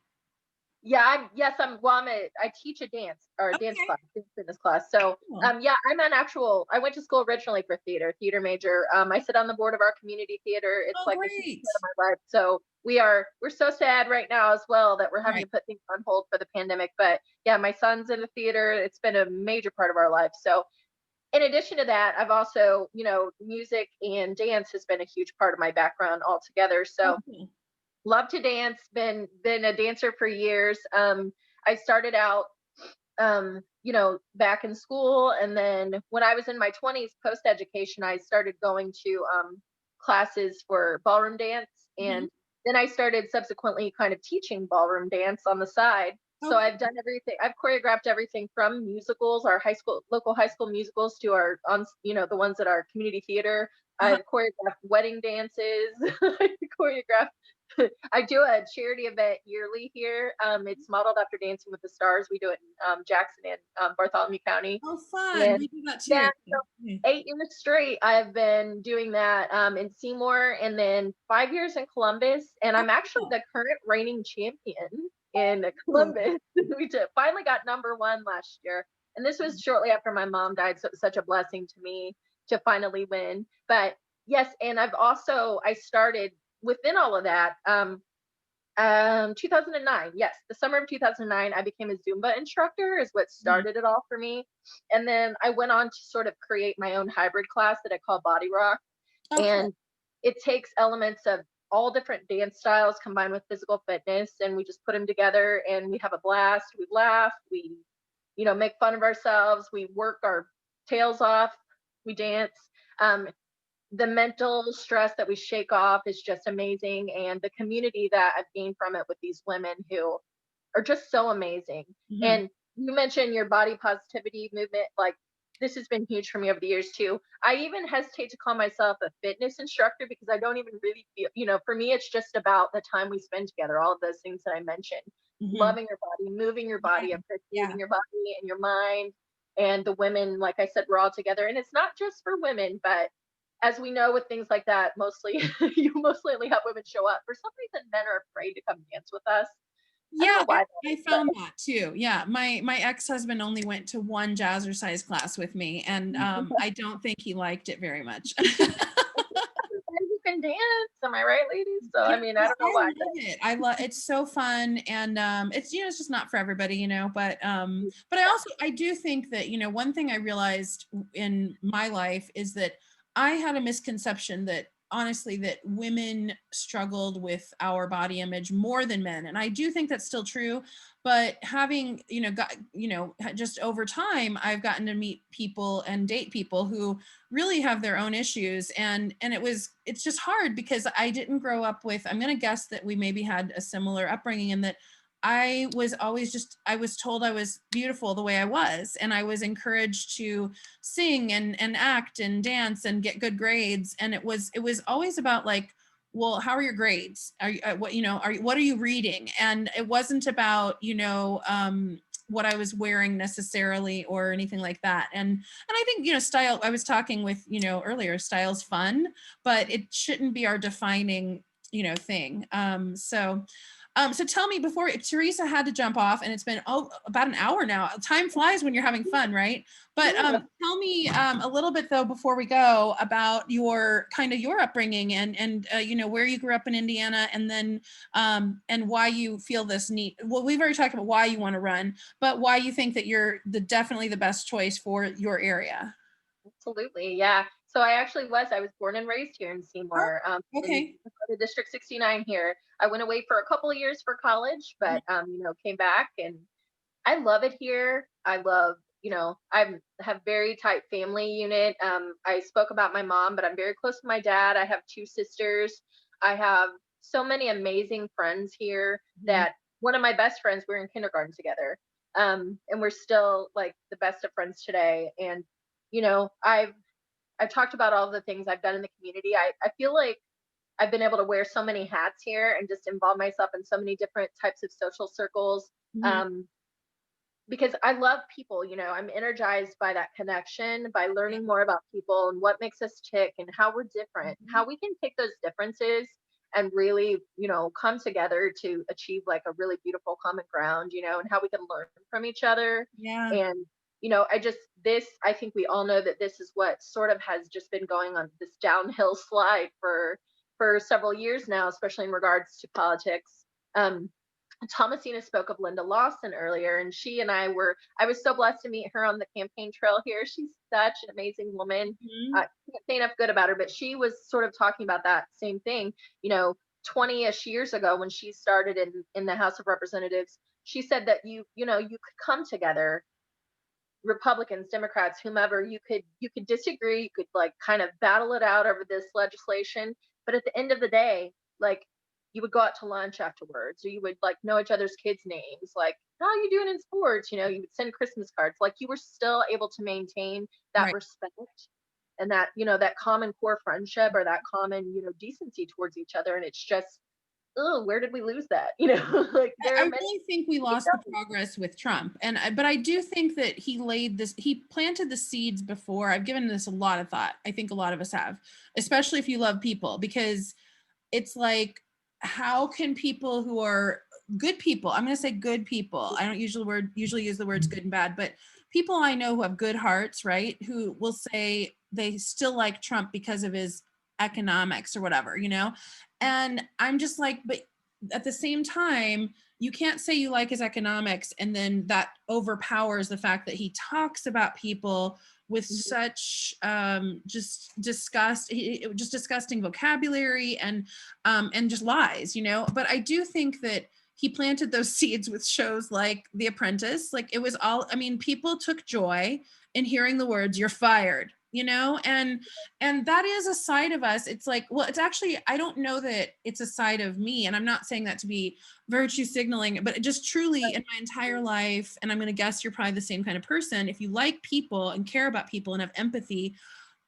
Yeah, I teach a dance or a dance Okay. class, fitness class. So, Cool. yeah, I went to school originally for theater major. I sit on the board of our community theater. It's Oh, like a huge great. part of my life. So we're so sad right now as well that we're having Right. to put things on hold for the pandemic. But yeah, my son's in the theater. It's been a major part of our life. So in addition to that, I've also, you know, music and dance has been a huge part of my background altogether. So Okay. love to dance, been a dancer for years. I started out you know, back in school, and then when I was in my 20s, post education, I started going to classes for ballroom dance, and then I started subsequently kind of teaching ballroom dance on the side. So Okay. I've done everything. I've choreographed everything from musicals, our local high school musicals, to our you know, the ones at our community theater. I've choreographed wedding dances. I choreographed I do a charity event yearly here. It's modeled after Dancing with the Stars. We do it in Jackson and Bartholomew County. Oh, fun. And We do that too. yeah, so 8 years straight, I've been doing that in Seymour, and then 5 years in Columbus. And I'm actually the current reigning champion in Columbus. We finally got #1 last year. And this was shortly after my mom died. So it was such a blessing to me to finally win. But yes, and I started within all of that, 2009, yes, the summer of 2009, I became a Zumba instructor, is what started it all for me. And then I went on to sort of create my own hybrid class that I call Body Rock. Okay. And it takes elements of all different dance styles combined with physical fitness, and we just put them together and we have a blast. We laugh, we, you know, make fun of ourselves, we work our tails off, we dance. The mental stress that we shake off is just amazing, and the community that I've gained from it with these women who are just so amazing. And you mentioned your body positivity movement, like this has been huge for me over the years too. I even hesitate to call myself a fitness instructor because I don't even really feel, you know, for me it's just about the time we spend together, all of those things that I mentioned. Loving your body, moving your body, appreciating your body and your mind. And the women, like I said, we're all together, and it's not just for women, but as we know with things like that, mostly you mostly only have women show up. For some reason, men are afraid to come dance with us. Yeah, I I found that too. Yeah, my ex-husband only went to one jazzercise class with me, and I don't think he liked it very much. You can dance, am I right, ladies? So I mean, I don't know why. I love it's so fun, and it's, you know, it's just not for everybody, you know. But I do think that, you know, one thing I realized in my life is that I had a misconception that honestly that women struggled with our body image more than men. And I do think that's still true, but having, just over time, I've gotten to meet people and date people who really have their own issues. And it's just hard because I didn't grow up with, I'm going to guess that we maybe had a similar upbringing, and that I was told I was beautiful the way I was. And I was encouraged to sing and act and dance and get good grades. And it was always about like, well, how are your grades? Are you, what are you reading? And it wasn't about, what I was wearing necessarily or anything like that. And I think, style, I was talking with, earlier, style's fun, but it shouldn't be our defining, thing. So tell me, before Teresa had to jump off, and it's been about an hour now. Time flies when you're having fun, right? But tell me a little bit though before we go about your upbringing and where you grew up in Indiana, and then and why you feel this need. Well, we've already talked about why you want to run, but why you think that you're definitely the best choice for your area. Absolutely, yeah. So I was born and raised here in Seymour. Okay. In the District 69 here. I went away for a couple of years for college, but came back, and I love it here. I love, I have very tight family unit. I spoke about my mom, but I'm very close to my dad. I have 2 sisters. I have so many amazing friends here that one of my best friends, we were in kindergarten together. And we're still like the best of friends today. And, I've talked about all the things I've done in the community. I feel like I've been able to wear so many hats here and just involve myself in so many different types of social circles. Because I love people, I'm energized by that connection, by learning more about people and what makes us tick and how we're different, how we can take those differences and really, come together to achieve like a really beautiful common ground, and how we can learn from each other. Yeah. And, I think we all know that this is what sort of has just been going on this downhill slide for several years now, especially in regards to politics. Thomasina spoke of Linda Lawson earlier, and I was so blessed to meet her on the campaign trail here. She's such an amazing woman. I can't say enough good about her, but she was sort of talking about that same thing, 20-ish years ago when she started in the House of Representatives. She said that you could come together, Republicans, Democrats, whomever, you could disagree, you could like kind of battle it out over this legislation, but at the end of the day, like you would go out to lunch afterwards, or you would like know each other's kids' names, like how are you doing in sports, you would send Christmas cards, like you were still able to maintain that respect and that that common core friendship or that common decency towards each other. And it's just, oh, where did we lose that? Like I really think we lost the progress with Trump. But I do think that he planted the seeds before. I've given this a lot of thought. I think a lot of us have, especially if you love people, because it's like, how can people who are good people, I'm going to say good people, I don't usually use the words good and bad, but people I know who have good hearts, right? Who will say they still like Trump because of his economics or whatever, And I'm just like, but at the same time, you can't say you like his economics and then that overpowers the fact that he talks about people with such just disgusting vocabulary and just lies, But I do think that he planted those seeds with shows like The Apprentice. Like it was all, people took joy in hearing the words, "You're fired," and that is a side of us. It's like, well, it's actually, I don't know that it's a side of me. And I'm not saying that to be virtue signaling, but just truly in my entire life, and I'm going to guess you're probably the same kind of person. If you like people and care about people and have empathy,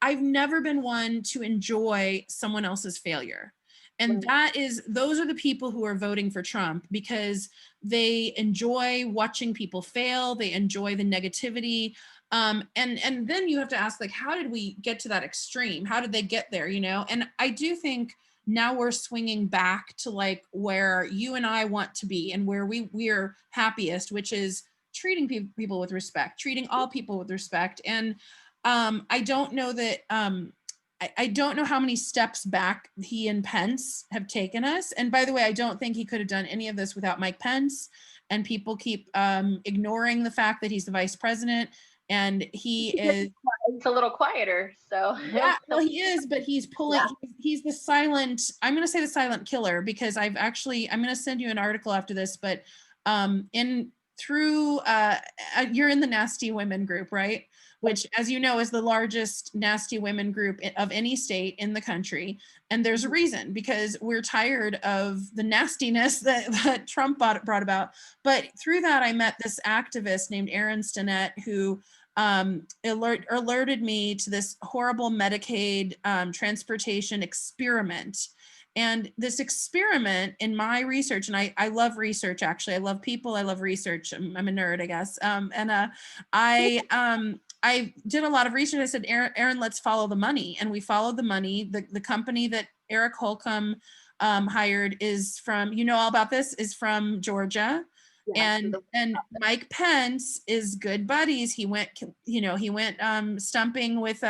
I've never been one to enjoy someone else's failure. And those are the people who are voting for Trump because they enjoy watching people fail. They enjoy the negativity. And then you have to ask, like, how did we get to that extreme? How did they get there? And I do think now we're swinging back to like where you and I want to be and where we're happiest, which is treating people with respect, treating all people with respect. And I don't know that, I don't know how many steps back he and Pence have taken us. And by the way, I don't think he could have done any of this without Mike Pence. And people keep ignoring the fact that he's the vice president. And he is he's a little quieter, so. Yeah, well, he is, but he's pulling, Yeah. he's the silent, I'm going to say the silent killer, because I'm going to send you an article after this, but you're in the Nasty Women group, right? Which, as you know, is the largest nasty women group of any state in the country. And there's a reason, because we're tired of the nastiness that Trump brought about. But through that, I met this activist named Erin Stinnett, who alerted me to this horrible Medicaid transportation experiment. And this experiment, in my research, and I love research, actually, I love people, I love research, I'm a nerd, I guess. I did a lot of research. I said, Erin, let's follow the money. And we followed the money. The company that Eric Holcomb hired is from, you know all about this, is from Georgia. Yeah, And Mike Pence is good buddies. He went stumping with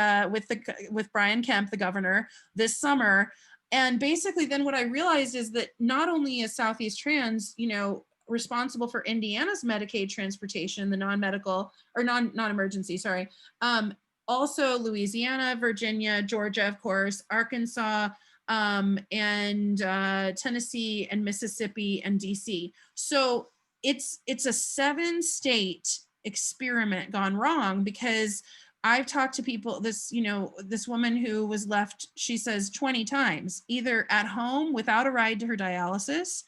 Brian Kemp, the governor, this summer. And basically then what I realized is that not only is Southeast Trans, responsible for Indiana's Medicaid transportation, the non-medical or non-emergency, sorry. Also Louisiana, Virginia, Georgia, of course, Arkansas, and Tennessee and Mississippi and DC. So it's a 7-state experiment gone wrong, because I've talked to people, this woman who was left, she says 20 times, either at home without a ride to her dialysis,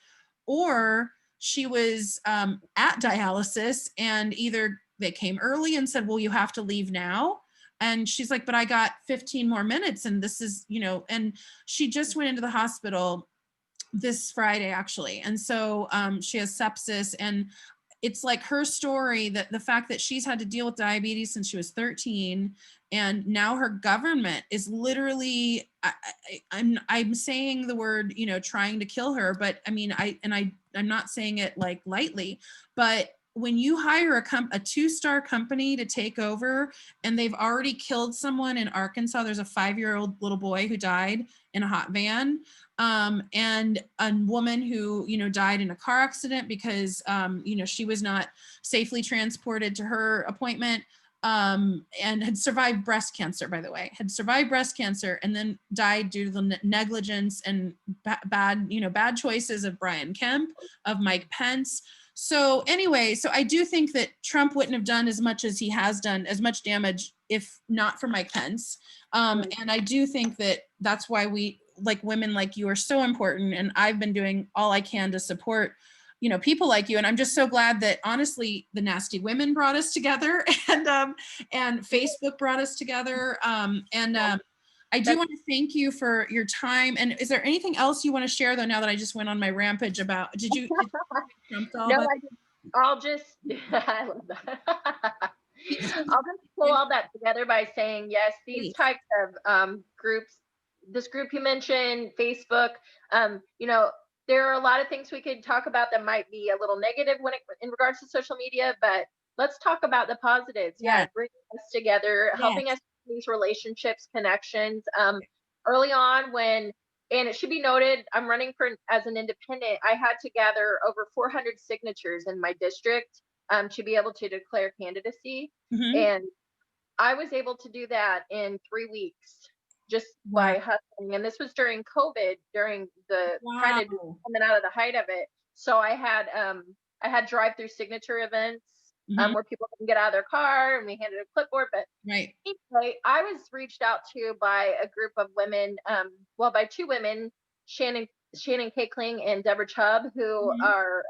or she was at dialysis and either they came early and said, well, you have to leave now. And she's like, but I got 15 more minutes. And this is, and she just went into the hospital this Friday, actually. And so she has sepsis, and it's like her story, that the fact that she's had to deal with diabetes since she was 13, and now her government is literally, I'm saying the word, trying to kill her, but I mean, I'm not saying it like lightly, but when you hire a 2-star company to take over, and they've already killed someone in Arkansas, there's a 5-year-old little boy who died in a hot van. And a woman who, died in a car accident because, she was not safely transported to her appointment, and had survived breast cancer, by the way, and then died due to the negligence and bad choices of Brian Kemp, of Mike Pence. So anyway, so I do think that Trump wouldn't have done as much as he has done, as much damage, if not for Mike Pence. And I do think that that's why women like you are so important. And I've been doing all I can to support, people like you. And I'm just so glad that, honestly, the Nasty Women brought us together, and Facebook brought us together. I do want to thank you for your time. And is there anything else you want to share, though, now that I just went on my rampage about, did you No, I'll just, I love that. I'll just pull all that together by saying, yes, these types of groups, this group you mentioned, Facebook, there are a lot of things we could talk about that might be a little negative in regards to social media, but let's talk about the positives. Yeah, bringing us together, helping us these relationships, connections. Early on, and it should be noted, I'm running as an independent. I had to gather over 400 signatures in my district to be able to declare candidacy. Mm-hmm. And I was able to do that in 3 weeks, just by hustling. And this was during COVID, during the kind of coming out of the height of it. So I had drive-through signature events where people can get out of their car, and we handed a clipboard. But anyway, I was reached out to by a group of women, by 2 women, Shannon Kakling and Deborah Chubb, who are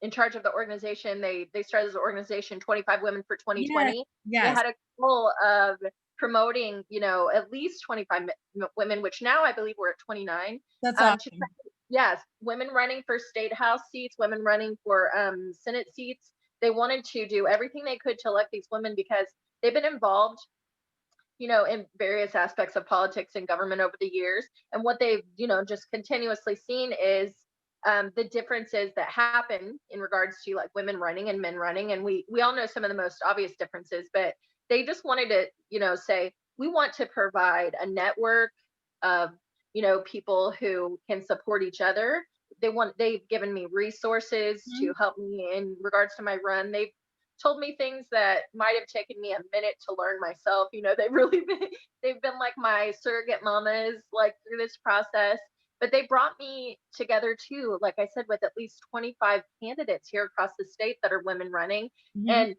in charge of the organization. They started this organization, 25 Women for 2020. They had a goal of promoting, at least 25 women, which now I believe we're at 29. That's awesome. Yes, women running for state house seats, women running for Senate seats. They wanted to do everything they could to elect these women, because they've been involved, in various aspects of politics and government over the years. And what they've, just continuously seen is the differences that happen in regards to like women running and men running. And we all know some of the most obvious differences, but they just wanted to, say, we want to provide a network of, people who can support each other. They've given me resources to help me in regards to my run. told me things that might have taken me a minute to learn myself. You know, they've been like my surrogate mamas, like through this process. But they brought me together too, like I said, with at least 25 candidates here across the state that are women running, and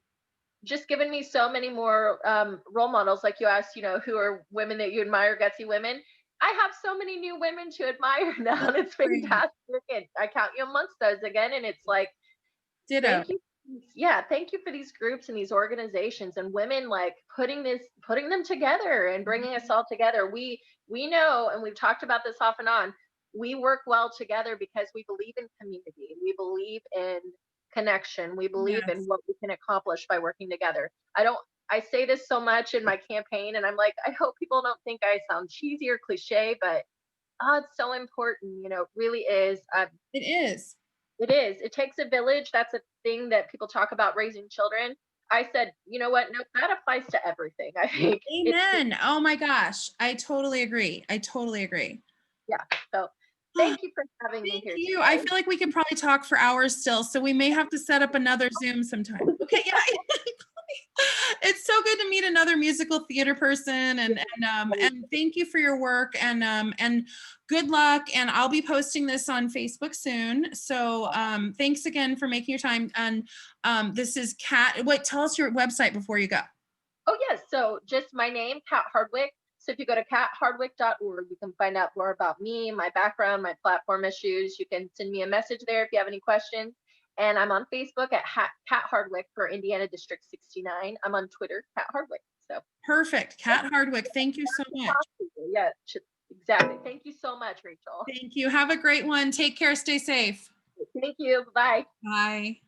just given me so many more role models. Like you asked, you know, who are women that you admire, gutsy women. I have so many new women to admire now, and it's fantastic. And I count you amongst those again, and it's like, Ditto. thank you. Yeah, thank you for these groups and these organizations and women like putting them together and bringing us all together. We know, and we've talked about this off and on, we work well together because we believe in community. We believe in connection. We believe in what we can accomplish by working together. I say this so much in my campaign, and I'm like, I hope people don't think I sound cheesy or cliche, but it's so important. You know, it really is. It is. It is. It takes a village. That's a thing that people talk about, raising children. I said, you know what? No, that applies to everything. I think. Amen. Oh my gosh. I totally agree. I totally agree. Yeah. So thank you for having me here. Thank you. I feel like we can probably talk for hours still, so we may have to set up another Zoom sometime. Okay. Yeah. It's so good to meet another musical theater person, and thank you for your work, and good luck. And I'll be posting this on Facebook soon. So thanks again for making your time. And this is Kat. Wait, tell us your website before you go. Oh yes. So just my name, Kat Hardwick. So if you go to kathardwick.org, you can find out more about me, my background, my platform issues. You can send me a message there if you have any questions. And I'm on Facebook at Kat Hardwick for Indiana District 69. I'm on Twitter, Kat Hardwick. So perfect. Kat Hardwick. Thank you so much. Yeah, exactly. Thank you so much, Rachel. Thank you. Have a great one. Take care. Stay safe. Thank you. Bye. Bye.